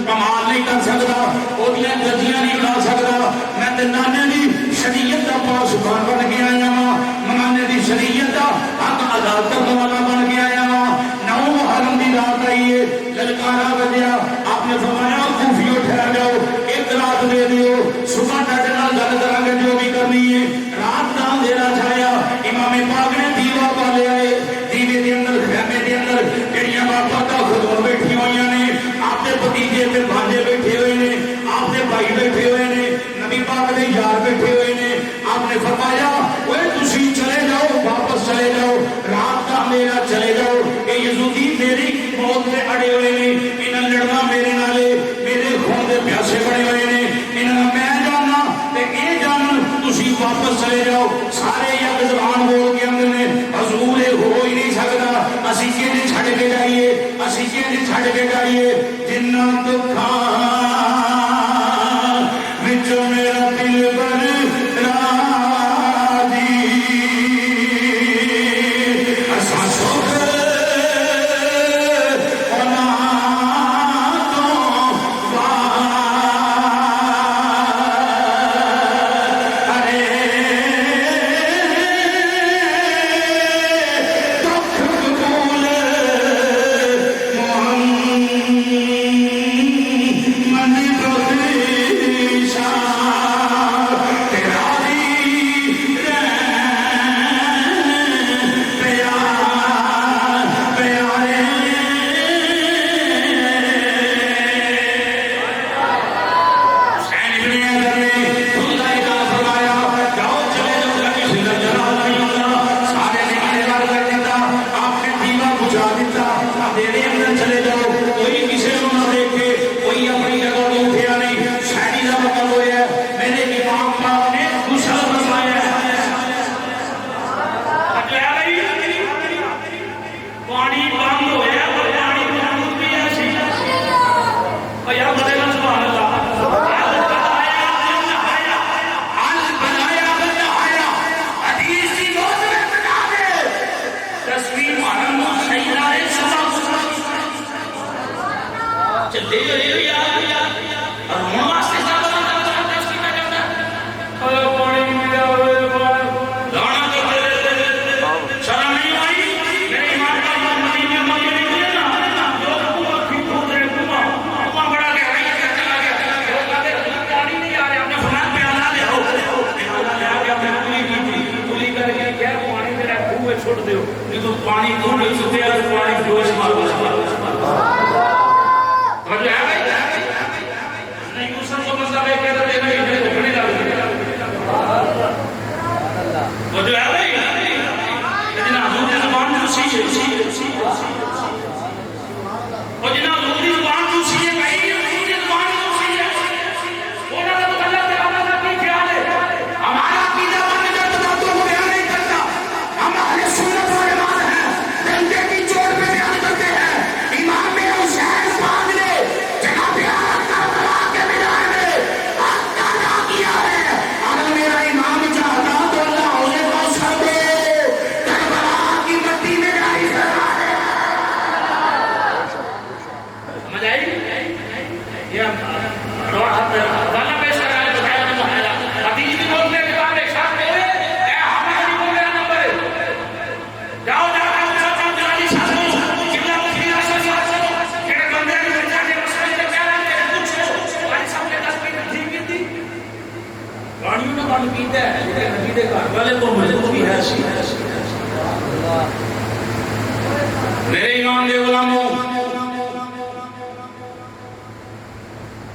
کمال نہیں کر سکتا, اودیاں گدیاں نہیں لا سکتا. میں تے نانے دی شریعت دا پاسبان بن کے آیا ہاں, نانے دی شریعت دا حق ادا کرنے والا بن کے آیا ہاں. 9 محرم دی رات آئی ہے, للکارا بجیا. آپ نے فرمایا کوفیو ٹھہر جاؤ, ایک رات دے دیو, صبح تک نال گل کریں گے جو بھی کرنی ہے. رات کا اندھیرا چھایا, امام پاک نے دیوا پا لیا ہے. دیوے دے اندر خیمے دے اندر جڑیاں باپا کا خدور بیٹھی ہوئی نے, آپ کے بھتیجے تے بھانجے بیٹھے ہوئے نے, آپ کے بھائی بیٹھے ہوئے نے, نبی پاک دے یار بیٹھے ہوئے نے. آپ نے فرمایا اوے تسی چلے جاؤ, واپس چلے جاؤ, رات کا اندھیرا چلے جاؤ. یہ یزودی میری موت میں اڑے ہوئے نے, انہاں لڑنا میرے نالے, میرے خون دے پیاسے بڑے ہوئے نے, انہاں میں جاننا تے اے جان, تسی واپس چلے جاؤ. سارے یک زبان بول کے اندر نے حضور ہو ہی نہیں سکتا, اسی کیویں چھڈ کے جائیے, اسی کیویں چھڈ کے جائیے. جنہ دکھاں وچ میرا دل بر راضی, اساں سکھ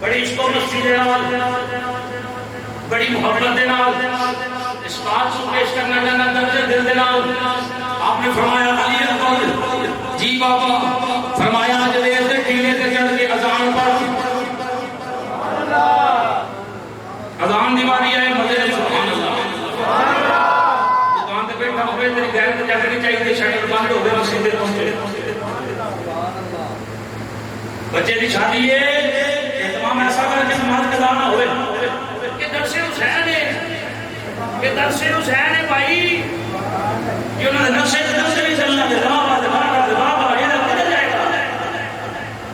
بڑی عشق و مستی دے نال بڑی محبت دے نال اس بات کو پیش کرنا چاہنا درد دل دے نال آپ نے فرمایا علی اکبر جی بابا فرمایا جوید دے ٹیلے تے چڑھ کے اذان پڑھ اذان دی باری آئے مزے نے سبحان اللہ دکان تے بیٹھا ہوئے تیری غیرت جاگنی چاہیے شٹر بند ہو گئے مسجد دے پہنچے بچے دی شادی ہے تمام ایسا کر کے نماز قضا نہ ہوئے کہ درس حسین ہے کہ درس حسین ہے بھائی کہ انہوں نے نقشے بھی چلنا دے بابا یہ کدھر جائے گا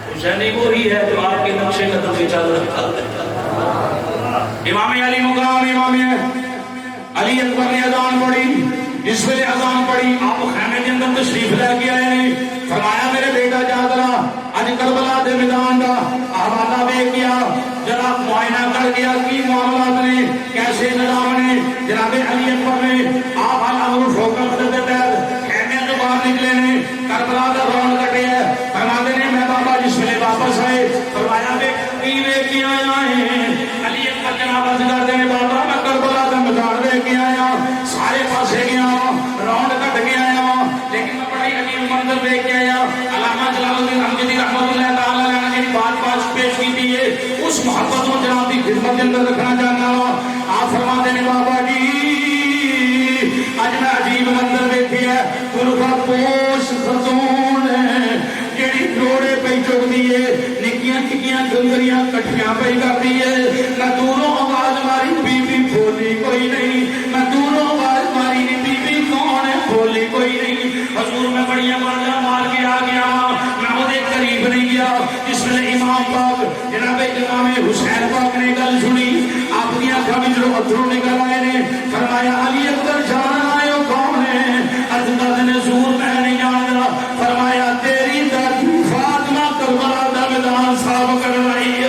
حسینی وہی ہے جو آپ کے نقشے قدم سے چل رہا ہے امام علی مقام امام علی اکبر نے اذان پڑھی اس ویلے اذان پڑھی آپ خیمے کے اندر تشریف لے کے آئے ہیں فرمایا میرے بیٹا جادرا اج کربلا دے میدان دا حوالہ دے گیا ذرا معائنہ کر گیا کی معاملات نے کیسے نظام نے جناب علی اکبر نے آپ حالات حکم دے تحت خیمے سے باہر نکلے نے کربلا دا رون کٹے ہے فرماتے نے میں بابا جس ویلے واپس آئے فرمایا بے کی لے کے آیا ہے علی اکبر جناب عرض کرتے ہیں بابا میں کربلا دا میدان دے کے آیا سارے پاسے گیا رون کٹ کے آیا لیکن میں بڑی عجیب منظر دیکھ کے آیا علامہ جلال الدین امجدی رحمۃ اللہ تعالی علیہ نے بات پیش کی تھی ہے اس محبت و جناب کی خدمت کے اندر رکھنا چاہتا ہوں آپ فرماتے ہیں بابا جی اج میں عجیب منظر دیکھی ہے قربا پوش خاتون جیڑی جوڑے پہ چکتی ہے نکیاں نکیاں گنگریاں کٹھیاں پہ کرتی ہے میں دوروں آواز ماری بی بی بولی کوئی نہیں میں دوروں آواز ماری بی بی کون ہے بولی کوئی نہیں حضور میں بڑی آوازاں مار کے آ گیا میں وہ قریب نہیں گیا جس میں امام پاک جناب امام حسین پاک نے گل سنی آپ کی آنکھوں میں جو اتھرو نکل آئے نے فرمایا علی اکبر جان آئے ہو کون ہے عرض کرتے نے حضور میں نہیں جانتا فرمایا تیری دادی فاطمہ کربلا دا میدان صاف کر رہی ہے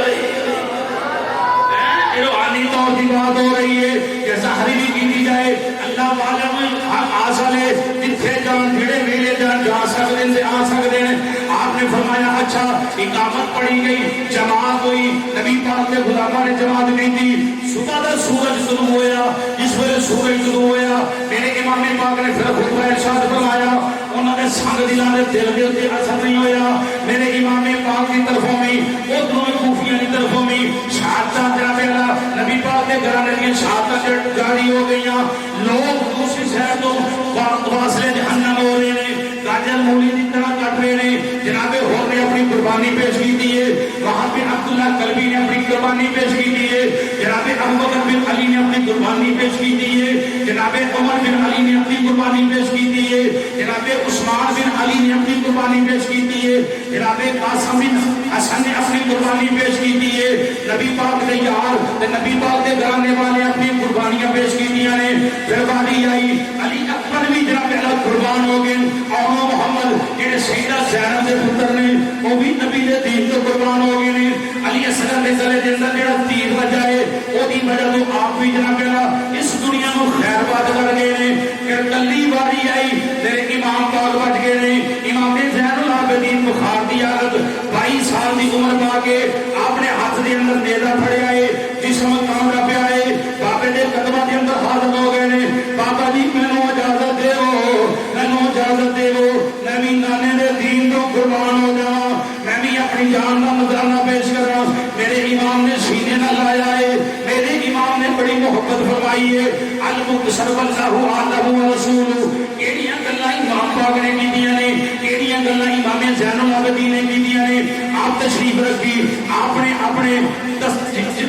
روحانی طور کی بات ہو رہی ہے کہ ظاہری بھی کی جائے اللہ والم حق حاصل ہے جتھے جان جڑے ویلے جان جا سکتے ہیں آ سکتے ہیں آپ نے فرمایا اچھا اقامت پڑھی گئی جماعت ہوئی نبی پاک کے غلاماں نے جماعت کی تھی صبح دا سورج شروع ہویا جس ویلے سورج شروع ہویا میرے امام پاک نے پھر خطبہ ارشاد فرمایا انہوں نے سنگ دلاں دے دل دے اوتے اثر نہیں ہویا میرے امام پاک کی طرفوں میں ادھروں کوفیاں کی طرفوں میں شہادت جناب نبی پاک کے گھرانے کی شہادت جاری ہو گئیاں لوگ دوسری شہر تو واصلے جہنم ہو رہے ہیں گاجر مولی کی طرح کٹ رہے ہیں جناب ہور نے اپنی قربانی پیش کی دی ہے وہاں پہ عبداللہ قلبی نے اپنی قربانی پیش کی دی ہے جناب ابوبکر بن علی نے اپنی قربانی پیش کی دی ہے جناب عمر بن علی نے اپنی قربانی پیش کی دی ہے جناب عثمان بن علی نے اپنی قربانی پیش کی دی ہے جناب قاسم بن حسن نے اپنی قربانی پیش کی دی ہے نبی پاک کے یار نبی پاک کے گھرانے والے اپنی قربانیاں پیش کی دی ہیں پھر باری آئی علی اکبر بھی جناب اللہ قربان ہو گئے اور محمد جڑے سیدہ زینب دے پتر نے وہ بھی نبی دے دین تو قربان ہو گئے نے علی اصغر دے گلے دے اندر جڑا تیر وجا ہے او دی وجہ تو آپ بھی جناب اللہ اس دنیا نو خیر بات کر گئے نے کہ کلی باری آئی میرے امام پاک بچ گئے نے امام زین العابدین بخار دی حالت 22 سال دی عمر پا کے آپ نے ہاتھ دے اندر نیزہ پھڑیا ہے جسم کانپدا پیا ہے بابے دے قدماں دے اندر حاضر ہو گئے نے بابا جی مینوں اجازت دیو مینوں اجازت دیو میں بھی نانے دے دین تو قربان ہو جا میں بھی اپنی جان کا نذرانہ پیش کرا میرے امام نے سینے نہ لایا ہے میرے امام نے بڑی محبت فرمائی ہے المقصر واللہ علیہ ورسول کیڑیاں گلاں امام پاک نے کیتیاں نے کیڑیاں گلاں امام زین العابدین نے کیتیاں نے آپ تشریف رکھی آپ نے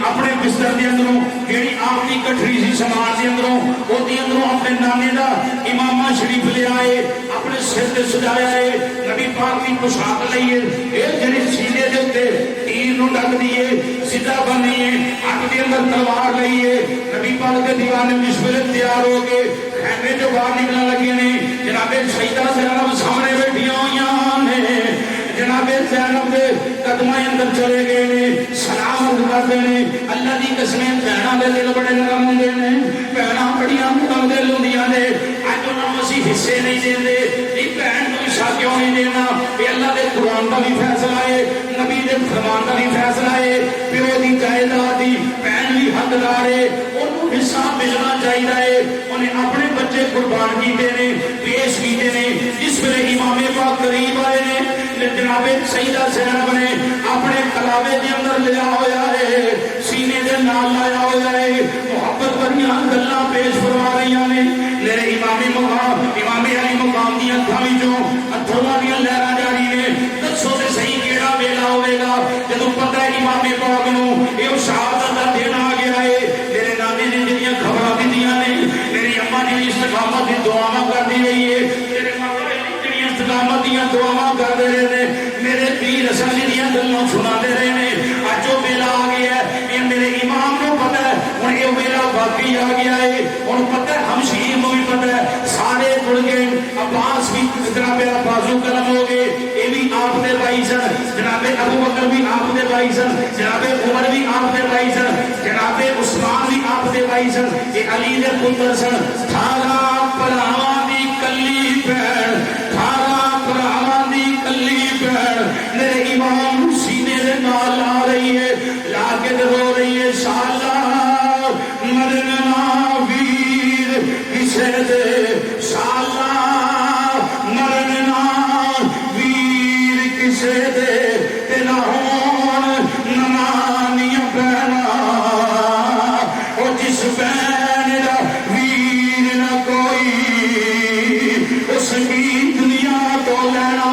اپنے بستر دے اندروں جیڑی آپ کی کٹھری سی سامان دے اندروں وہ دے اندروں اپنے نانے دا امامہ شریف لے آئے اپنے سر تے سجایا ہے نبی پاک کی پوشاک لئیے اے جڑی سینے دے اوتے تیر نو ڈک دیے سیدھا بنیے ہاتھ دے اندر تلوار لئیے نبی پاک کے دیوانے مشورے تیار ہو کے خیمے جو باہر نکلنے لگے نے جناب سیدہ زینب سامنے بیٹھیاں ہوئیاں نے جناب زینب دے قدماں اندر چلے گئے نے سلام کرتے نے اللہ دی قسمیں بہناں دے دل بڑے نرم ہوندے نے بہناں بڑیاں نرم دل ہوندیاں نے اج انہاں نوں اسی حصے نہیں دیندے نہیں بہن نوں حصہ کیوں نہیں دینا یہ اللہ دے قرآن دا بھی فیصلہ ہے نبی دے فرمان کا بھی فیصلہ ہے پیو دی جائیداد دی بہن بھی حقدار ہے انہوں حصہ ملنا چاہیے انہیں اپنے بچے قربان کیتے نے پیش کیتے نے جس ویلے امام پاک قریب آئے نے جناب سیدہ زینب نے اپنے کلابے دے اندر لیا ہویا ہے سینے دے نال لایا ہویا ہے محبت بھریاں گلاں پیش فرما رہی نے میرے امام علی مقام دی اکھاں وچوں اتھرواں دی لہراں جاری نے دسو تے صحیح کیڑا ویلا ہوے گا جدوں پتہ ہے امام پاک نوں اے شہادت دا دن آ گیا ہے میرے نانی نے جڑیاں خبراں دتیاں نے میری اما دی استقامت دی دعاواں کردی رہی ہے میرے ماں نے جڑیاں استقامت دیاں دعاواں کردے رہے نے میرے پیر حسن دیاں گلاں سناندے رہے نے اج او ویلا آ گیا ہے اے میرے امام نوں پتہ ہے ہن اے ویلا واقعی آ گیا ہے ہن پتہ ہے ہمشیر نوں بھی پتہ ہے سارے جڑ گئے عباس بھی جناب بازو کرم ہو گئے اے بھی آپ دے بھائی سن جناب ابو بکر بھی آپ دے بھائی سن جناب عمر بھی آپ دے بھائی سن جناب عثمان بھی آپ دے بھائی سن اے علی دے پتر سن 18 پراواں دی کلی بہن 18 پراواں دی کلی بہن میرے امام سینے دے نال آ رہی ہے لا کے رو رہی ہے شالا مرنا ویر کسے دے شالا مرنا ویر کسے دے تینا ہون نمانیاں بہنا او جس بہن دا ویر نہ کوئی اس کی دنیا تو لینا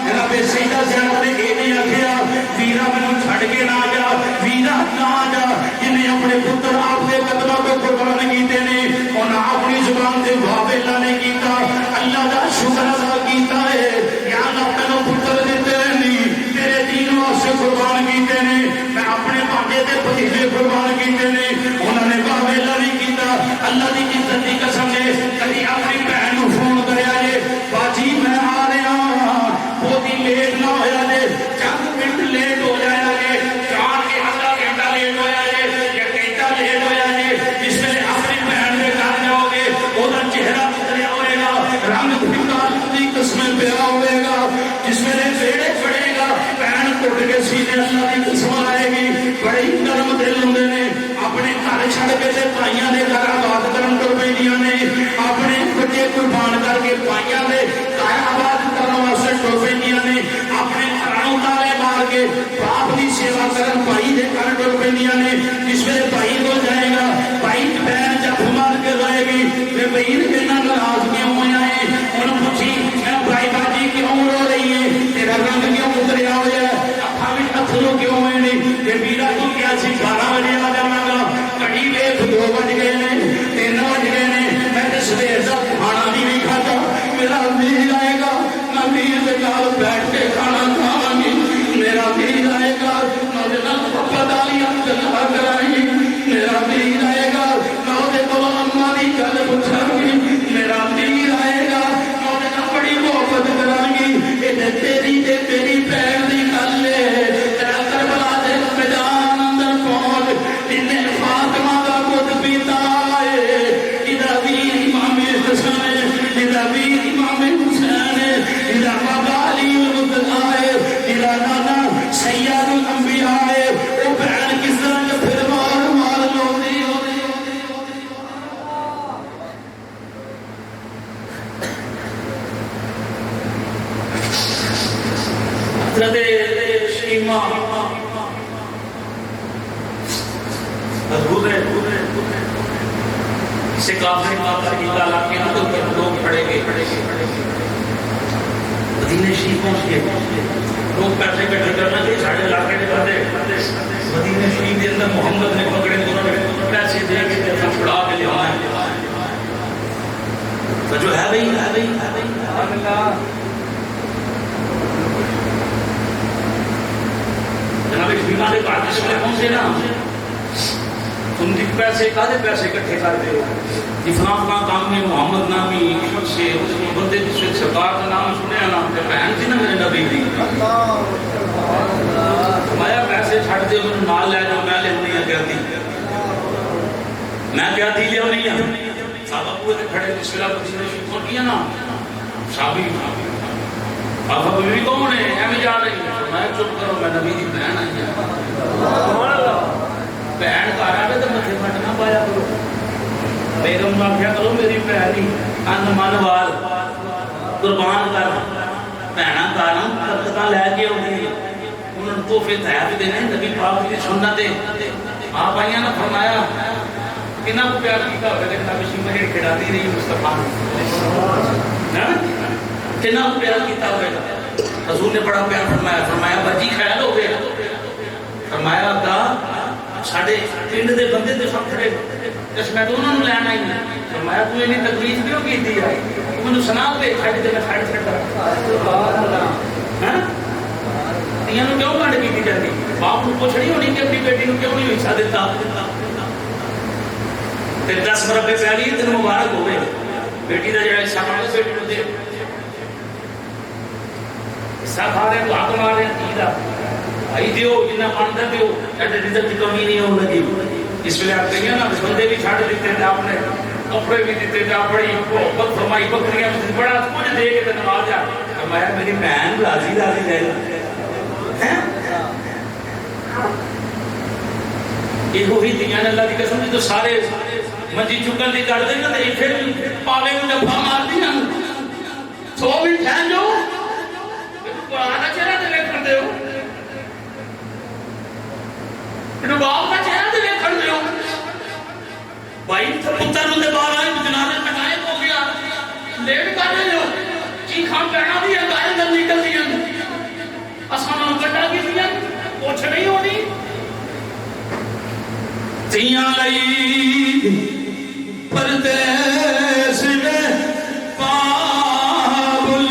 رب سیدہ زینب نے یہ نہیں آخیا ویرا مینوں چھڈ کے نہ جا ویرا نہ جا جنہیں اپنے پتر آپ کے قدموں کو قربان کیتے نے انہاں اپنی زبان سے واویلا نہیں کیتا اللہ دا شکر ادا کیتا ہے یا اللہ تینوں پتر دیتے نہیں تیرے دین واسطے قربان کیتے نے میں اپنے بھانجے تے بھتیجے قربان کیتے نے انہوں نے واویلا نہیں کیتا اللہ دی عزت دی قسم ہے کبھی اپنی بہن نوں فون کریا جے باجی میں آ رہا ہاں بہت ہی لیٹ نہ ہویا جے چند منٹ لیٹ ہو جایا جے جان کے آدھا گھنٹہ لیٹ ہویا جے یا گھنٹہ لیٹ ہویا جے جس میں اپنی بہن کے گھر جاؤ گے وہ چہرہ اتریا ہوئے گا رنگ پھیکا دی قسمیں پیا ہوئے گا جس میں بیڑے پڑے گا بہن ٹوٹ کے سینے اللہ کی قسم آئے گی بڑے ہی نرم دل ہوندے نے اپنے گھر چھڑ کے تے بھائیاں دے گھر آباد کرن ٹر پیندیاں نے اپنے بچے قربان کر کے بھائیاں دے گھر آباد کرن واسطے ٹر پیندیاں نے اپنے گھروں تالے مار کے باپ دی سیوا کرن بھائی دے گھر ٹر پیندیاں نے جس ویلے بھائی کو جائے گا بھائی بہن جب مار کے رہے گی تے بہن اتنا ناراض کیوں ہویا ہے انہوں پوچھی بھائی باجی کیوں رو رہی ہے تیرا رنگ کیوں اتریا ہوا ہے اکھاں وچ اتھرو کیوں ہوئے نے تے میرا تو کیا سی 12 بجے آ جاواں گا کڑی ویکھ 2 بج گئے نے 3 بج گئے نے میں تے سویر دا کھانا بھی نہیں کھاتا میرا امیر آئے گا میں امیر دے نال بیٹھ کے کھانا کھاواں گی میرا امیر آئے گا میں دے نال پپا دالیاں گلاں کرائیں میرا امیر آئے گا میں دے کول اماں دی گل پوچھاں گی میرا امیر آئے گا میں دے نال بڑی محبت کراں گی اے تیری تے تیری بہن دی گل ہے تیرا کربلا دے میدان اندر پہنچ جنہیں فاطمہ دا خود پیتا ہے ادھر ویر امام حسن ہے ادھر ویر امام حسین ہے ادھر بابا علی المرتضیٰ ہے ادھر نانا سید الانبیاء ہے وہ بہن کس طرح جو پھر مار مار لوٹی حضرت شیمہ حضور سے کافر کی تعالیٰ کے اندر کے لوگ کھڑے گئے مدینہ شریف پہنچ گئے لوگ پیسے کٹھے کرنا چاہیے ساڑھے علاقے کے بندے مدینہ شریف کے اندر محمد نے پکڑے انہوں نے پیسے دے کے اپنا چھڑا کے لے آئے تو جو ہے بھائی جناب بیمار پاک جس میں پہنچے نا تم دی پیسے کادے پیسے اکٹھے کر دے ہو فلاں فلاں کام میں محمد نامی شخص سے اس بندے جس سے سرکار کا نام سنیا نا کہ بہن تھی نا میرے نبی دی میں پیسے چھڑ دے انہوں نال لے جاؤ میں لے نہیں کہتی میں کہتی لے نہیں ہے صحابہ پورے کھڑے بسم اللہ مدینہ شریف کیا نا صحابی آپ ابھی کون ہے ہمیں جا رہی فرمایا چپ کرو میں نبی دی بہن آئی ہوں بہن گھر آئے تو متھے پٹ نہ پایا کرو بیگم نو آخیا کرو میری بہن ہی ان من وال قربان کر بہنا کاروں برکتاں لے کے آؤندی انہوں نے تحفے تحائف دینے نبی پاک کی سنت ہے آپ آئیاں نے فرمایا کنا کو پیار کیتا ہوگا کہ نبی شیمہ جڑی کھڑاتی رہی مصطفیٰ کنا کو پیار کیتا ہوگا حضور نے بڑا پیار فرمایا فرمایا بچی خیال ہو گیا فرمایا دا ساڑھے پنڈ دے بندے دے سب کھڑے جس میں تو انہوں نے لینا ہی فرمایا تو انہیں تکلیف کیوں کی دی آئی تو میں نے سنا پہ کھڑی دے میں کھڑی چھڑ تیاں نو کیوں کھڑ کی دی جاتی باپ کو پوچھڑی ہونی کہ اپنی بیٹی نو کیوں نہیں حصہ دیتا تے 10 مربع پیالی دن مبارک ہوئے بیٹی دا جڑا حصہ مانگے بیٹی نو دے حصہ کھا رہے تو حق مار رہے ہیں تیدہ آئی دیو جنہ پاندہ دیو ایڈے رزق کی کمی نہیں ہو لگی اس ویلے آپ کہیں نا بندے بھی چھاڑ دیتے ہیں آپ نے کپڑے بھی دیتے ہیں بڑی محبت فرمائی بکریاں بڑا کچھ دے کے نواز جا فرمایا میری بہن راضی راضی جائے یہ ہوئی دیاں اللہ کی قسم تو سارے منجی چکن دی کر دیں گے تو پھر پاوے کو ڈبا مار دیا سو بھی ٹھہر جو قرآن چہرہ دے لے کر دے ہو باپ کا چہرہ دے لے کر دے ہو بھائی پتر دے بار آئے جنازے پٹائے ہو گیا لیٹ کر رہے ہو چی خام کرنا بھی ہے گائے اندر نکل دیا آسانہ کٹا کی دیا پوچھ نہیں ہونی تیاں لئی پردیس میں پابل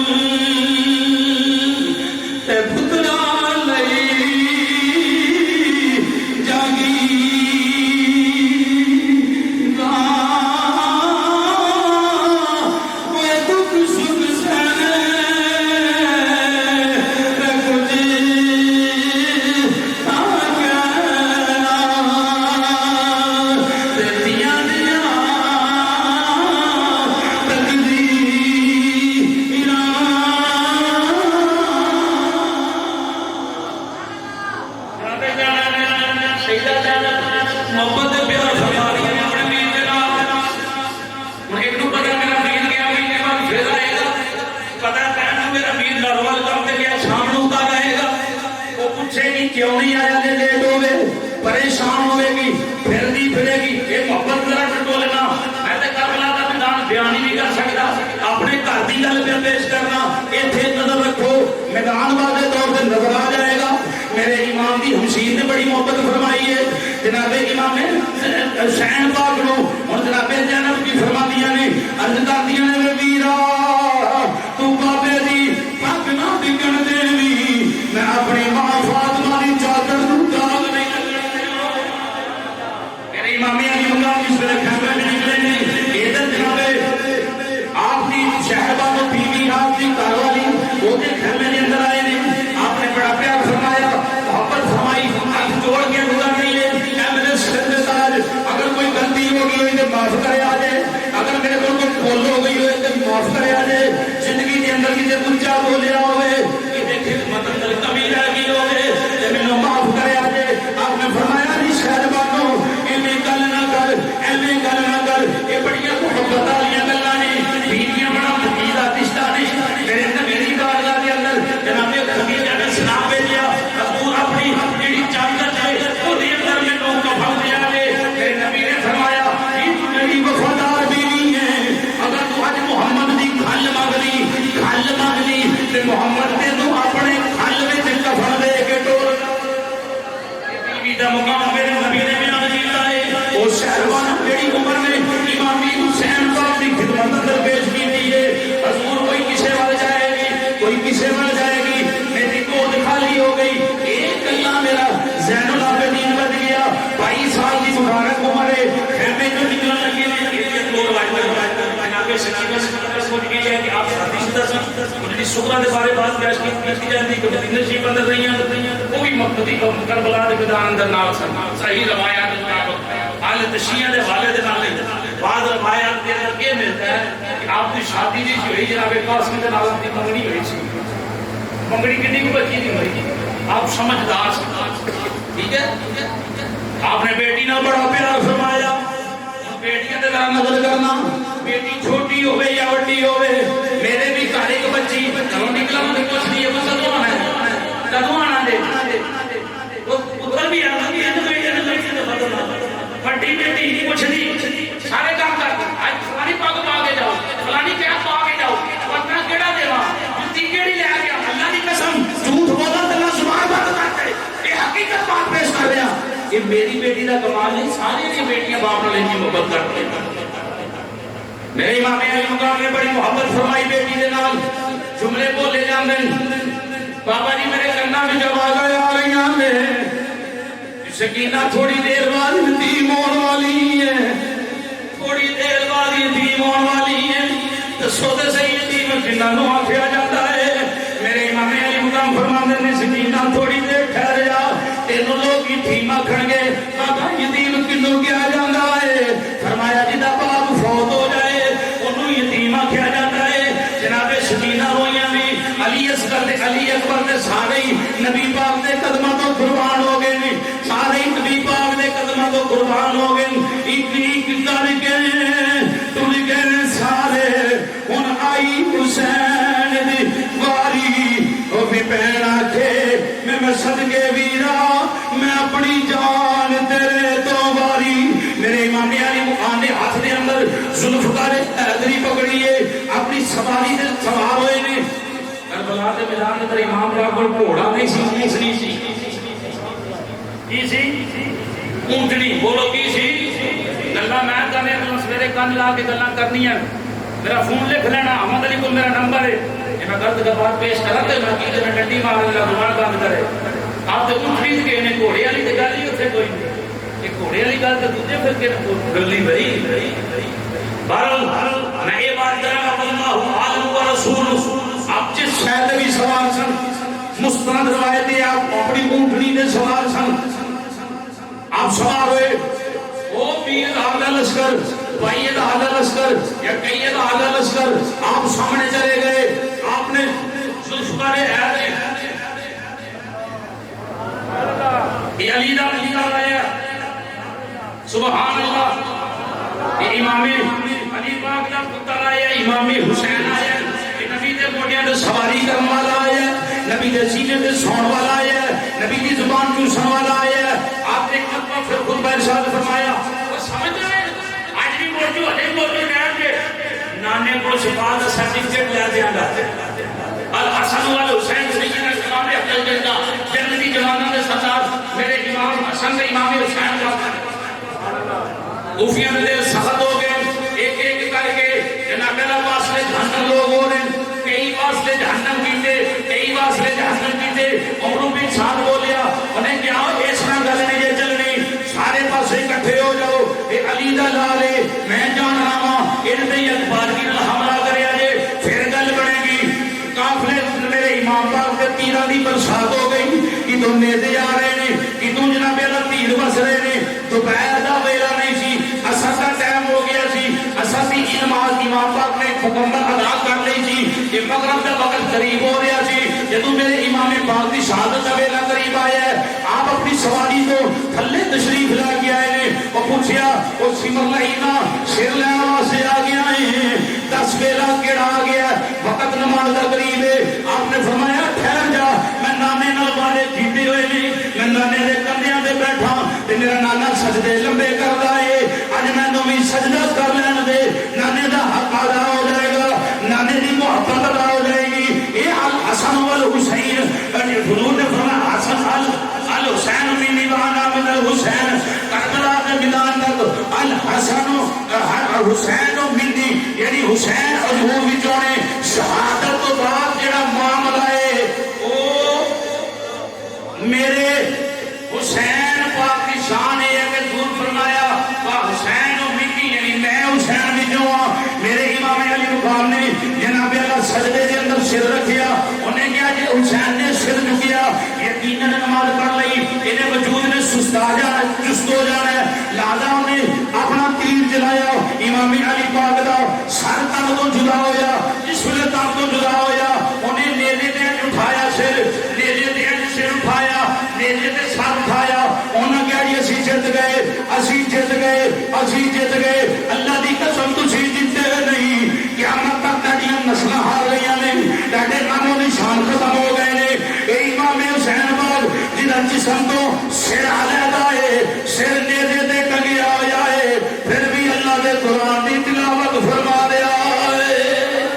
اے پترا لئی جاگی وہ دکھ سکھ سنے کیوں نہیں آیا لے لیٹ ہوئے پریشان ہوئے گی پھر دی پھرے گی یہ محبت ذرا ٹٹو لینا میں تے کربلا کا میدان بیان ہی نہیں کر سکتا اپنے گھر دی گل پہ پیش کرنا ایتھے نظر رکھو میدان والے طور پہ نظر آ جائے گا میرے امام دی ہمشیر نے بڑی محبت فرمائی ہے جناب امام حسین پاک نو اور جناب زینب کی فرما دیا نے عرض کر دیا نے ویرا تو بابے دی پاک نہ بگڑ دیوی میں اپنی ماں فاطمہ دی چادر نو داغ نہیں لگنے میرے امام علی مقام اس ویلے خیمے میں نکلے نہیں ادھر جناب آپ دی شہربان و بیوی آپ دی کاروالی وہ دے خیمے کے اندر آئے نے آپ نے بڑا پیار فرمایا محبت فرمائی ہاتھ جوڑ کے دعا نہیں ہے اے میرے سر تاج اگر کوئی غلطی ہو گئی ہوئی تو معاف کرے آ جائے اگر میرے کو کوئی بھول ہو گئی ہوئی تو معاف کرے آ جائے زندگی کے اندر کسی اونچا بولیا ہوئے کسی خدمت اندر کمی رہ گئی ہوئے تو مینوں معاف کرے آ جائے آپ نے فرمایا نہیں شہر بانو ایویں گل نہ کر یہ بڑیاں محبت والیاں گلاں نے بیویاں بڑا مقیدہ رشتہ نہیں میرے میری بارگاہ کے اندر جناب خدیجہ نے سنا بھیجا حضور اپنی جڑی چادر ہے وہ دے اندر میں لوگ کفن دیا لے میرے نبی نے فرمایا یہ تو میری وفادار بیوی ہے اگر تو آج محمد دی کھل مانگنی تے محمد نے تو اپنے کھل وچ کفن دے کے ٹور بیوی دا مقام میرے نبی نے بیان کیتا ہے او شہروان جڑی عمر نے امام حسین پاک دی خدمت اندر پیش کیتی ہے حضور کوئی کسے وال جائے گی کوئی کسے وال جائے گی میری گود خالی ہو گئی ایک اللہ میرا زین العابدین بن گیا 22 سال کی مبارک عمر ہے خیمے جو نکلنے لگے نے یہ دو روایت جناب سکینہ سے سوچ گئی ہے کہ آپ شادی شدہ سے انہی سکرہ دے بارے بات پیش کی جاتی کہ مدینہ شریف اندر رہی ہیں وہ بھی مقتدی کربلا دے میدان اندر نال سن صحیح روایات مطابق حالت شیعہ دے والد نال بعض روایات کے اندر یہ ملتا ہے کہ آپ کی شادی جی ہوئی جناب قاسم دے نال دی منگنی ہوئی سی منگنی کتنی کو بچی تھی مری آپ سمجھدار سے ٹھیک ہے. آپ نے بیٹی نہ بڑا پیار فرمایا. بیٹیاں تے ذرا نظر کرنا, بیٹی چھوٹی ہوے یا بڑی ہوے, میرے بھی گھر ایک بچی گھروں نکلا تے کچھ نہیں ہے, کدوں آنا ہے, کدوں آنا جے, پتر بھی آنا بھی ہے, بڑی بیٹی نہیں کچھ نہیں, سارے کام کر آج فلانی پگ پا کے جاؤ, فلانی کیا پا کے جاؤ, ورنہ کیڑا دیوا جتی کیڑی لے گیا, اللہ کی قسم جھوٹ بولا تے اللہ زبان بند کر دے. یہ حقیقت بات پیش کر رہا, یہ میری بیٹی کا کمال نہیں, ساری دی بیٹیاں باپ نال انجی محبت کرتی ہیں. میرے امام علی مقام نے بڑی محبت فرمائی بیٹی دے نال, جملے بولے جاندے بابا جی میرے کنا وچ آوازاں آ رہیاں نے, سکینہ تھوڑی دیر بعد یتیم ہون والی ہے, تھوڑی دیر بعد یتیم ہون والی ہے, دسو تے صحیح یتیم کناں نوں آکھیا جاتا ہے. میرے امام علی مقام فرماندے نے سکینہ تھوڑی دیر ٹھہر جا, تینوں لوگ یتیم آکھن گے بابا یتیم کنوں کیا جاندا ہے, فرمایا جدا باپ فوت ہو جائے انہوں یتیم آکھیا جاتا ہے. جناب سکینہ روئیاں بھی علی اصغر تے علی اکبر تے سارے نبی پاک دے قدماں تو قربان ہو گئے نے, سارے نبی پاک دے قدماں تو قربان ہو گئے. ایک ایک کر کے تر گئے سارے, ہن آئی حسین دی واری, او بھی پینا کے میں صدقے ویرا میں اپنی جان تیرے تو واری. میرے امام علی مقام نے ہاتھ دے اندر ذوالفقار حیدری پکڑی ہے, اپنی سواری سے سوار ہوئے نے. کربلا دے میدان اندر امام پاک کول گھوڑا نہیں سی, کیسری سی, کی سی, اونٹنی, بولو کی سی. گلا میں کرنے سویرے کن لا کے گلا کرنی ہے, میرا فون لکھ لینا, احمد علی کو میرا نمبر ہے, میں غلط کا بات پیش کرا تو میں ڈنڈی مار لگا زبان بند کرے. آپ تو اونٹنی سے گئے نے, گھوڑے والی تو گل ہی اتنے کوئی نہیں, یہ گھوڑے والی گل تو دوسرے پھر کے گلی بھائی. بہرحال میں یہ بات کرا اللہ عالم و رسول, آپ جس شہر بھی سوال سن, مستند روایت ہے, آپ اپنی اونٹنی دے سوال سن, آپ سوار ہوئے, او پیر اعلی لشکر, وحید اعلی لشکر یا قید اعلی لشکر, آپ سامنے چلے گئے. آپ نے ذوالفقار حیدری یہ علی دا نکال آیا, سبحان اللہ, یہ امام علی پاک دا پتر آیا, امام حسین آیا, یہ نبی دے موڈیاں دے سواری کرن والا آیا, نبی دے سینے دے سون والا آیا, نبی دی زبان چوسن والا آیا. آپ نے خطبہ پھر خطبہ ارشاد فرمایا, وہ سمجھ رہے ہیں آج بھی موجود ہے, موجود ہے کہ نانے کو شفا دا سرٹیفکیٹ لے دیا گا. الحسن والحسین سیدنا امام افضل جنہ جنتی جوانوں کے سردار میرے امام حسن سے امام حسین کا کوفیاں دے سخت ہو گئے, ایک ایک کر کے جناب اللہ واسطے جہنم لوگ ہو رہے ہیں, کئی واسطے جہنم کیتے, کئی واسطے جہنم کیتے. عمروں بھی ساتھ بولیا, انہیں کیا اس طرح گل نہیں یہ چلنی, سارے پاسے اکٹھے ہو جاؤ, اے علی دا لال ہے, میں جان رہا ہوں ان تے اخبار کی حملہ کریا جے, پھر گل بنے گی. قافلے میرے امام پاک کے تیرہ دی برسات ہو گئی, کدوں نیزے آ رہے نے, کدوں جناب اللہ تیر بس رہے نے. دوپہر دا ویلا نہیں سی, اثر دا ٹائم ہو گیا سی, اثر دی نماز امام پاک نے مکمل ادا کر لی سی, یہ مغرب دا وقت قریب ہو رہا سی. جدوں میرے امام پاک دی شہادت دا ویلا قریب آیا ہے, آپ اپنی سواری کو تھلے تشریف لا کے آئے نے. وہ پوچھیا وہ سمر لہینا سر لینا واسطے آ گیا ہے, 10 ویلا کیڑا آ گیا, وقت نماز دا قریب ہے. آپ نے فرمایا ٹھہر جا, میں نانے نال والے جیتے ہوئے نہیں, میں نانے دے کندھیاں تے بیٹھا تے میرا نانا سجدے لمبے کردا ہے, اج مینوں وی سجدہ کر لین دے, نانے دا حق ادا ہو جائے گا, نانے دی محبت ادا ہو جائے گی. اے الحسن والحسین, حضور نے فرمایا حسن الحسین منی وانا من الحسین, کربلا کے میدان تک الحسن حسین منی, یعنی حسین حضور وچوں نے شہادت تو بعد جڑا معاملہ ہے او میرے حسین پاک کی شان ہے کہ حضور فرمایا حسین منی, یعنی میں حسین وچوں ہاں. میرے امام علی مقام نے جناب اللہ سجدے دے اندر سر رکھیا, انہیں کیا جی حسین نے سر جھکیا, یقیناً نماز پڑھ لئی, انہیں وجود نے سستا جانا, چست ہو جانا ہے, لہذا انہیں اپنا تیر چلایا, امام علی پاک دا سر تن تو جدا ہویا, جس ویلے تن تو جدا ہویا انہیں نیزے تے اٹھایا, سر نیزے تے سر اٹھایا, گئے اسی جت گئے اللہ دی قسم تسی جتے نہیں قیامت تک تہاڈیاں نسلاں ہار گئیاں نے تہاڈے نامو نشان ختم ہو گئے نے اے امام حسین باغ جہاں جسم تو سر علیحدہ ہے سر نیزے تے ٹنگیا ہوا ہے پھر بھی اللہ دے قرآن دی تلاوت فرما رہا ہے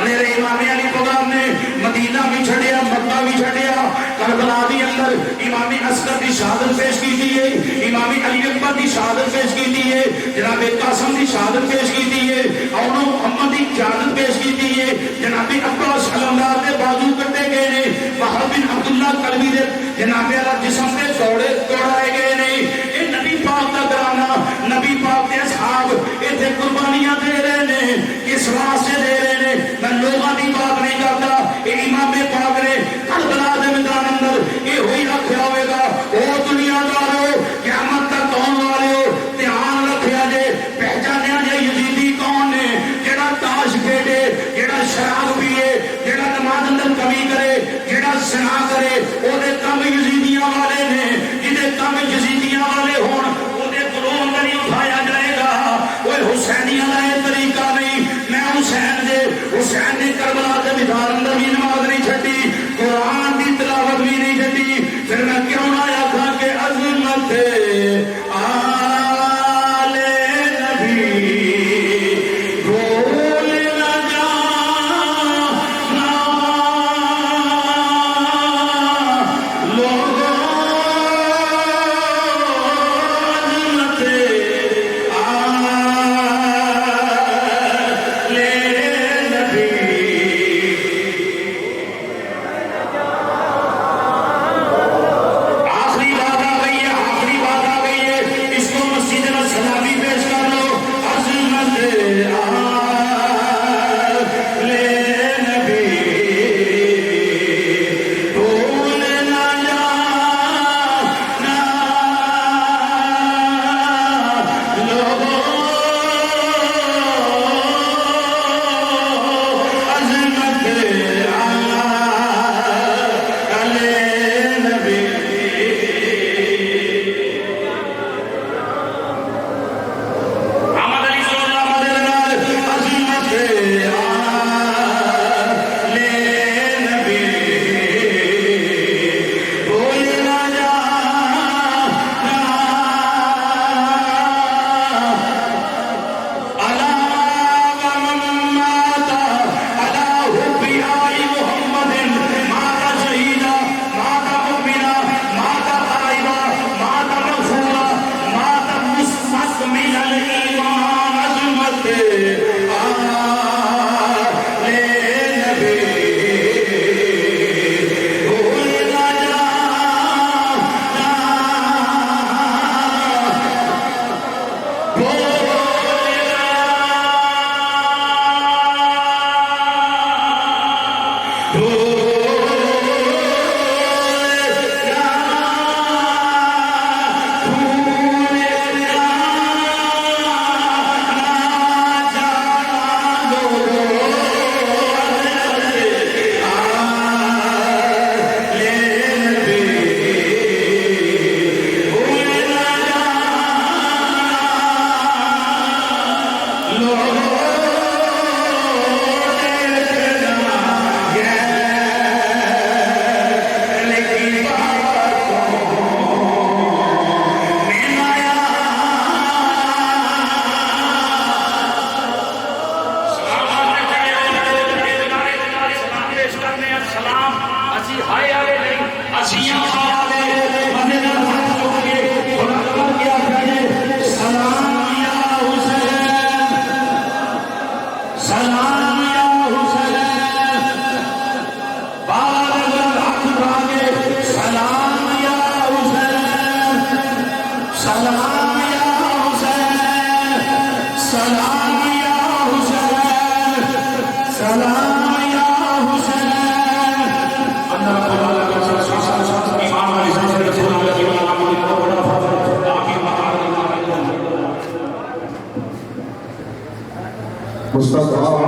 میرے امام علی پروگرام نے مدینہ بھی چھڑیا مکہ بھی چھڑیا کربلا دی اندر امام اصغر دی شہادت پیش کی ہے امام علی اکبر دی شہادت پیش کی ہے جناب قاسم دی شہادت پیش کی ہے اور محمد دی شہادت پیش کی ہے جناب عباس علمدار دے بازو کٹے گئے نے وہاب بن عبداللہ قلبی دے جناب علی جسم دے توڑائے گئے نے اے نبی پاک دا گرانا نبی پاک دے اصحاب ایتھے قربانیاں دے رہے نے کس واسطے دے رہے نے میں لوگاں دی بات نہیں کرتا اے امام پاک نے کربلا دے میدان اندر یہ ہوئی رکھا ہوئے گا او دنیا دارو قیامت تک کون والے ہو دھیان رکھیا جے پہچانیا جے یزیدی کون نے جڑا تاش کھیڈے جڑا شراب پیے جڑا نماز اندر کمی کرے جڑا زنا کرے او دے کم یزیدیاں والے نے جدے کم یزیدیاں والے ہون او دے قرون نہیں اٹھایا جائے گا اوے حسینیاں دا یہ طریقہ نہیں میں حسین نے کربلا دے میدان اندر بھی نماز نہیں چھڈی قرآن دی تلاوت بھی نہیں چھڈی پھر میں کیوں آیا تھا کہ عظمت آل نبی بھول نہ جانا لوگوں عظمت مصطفیٰ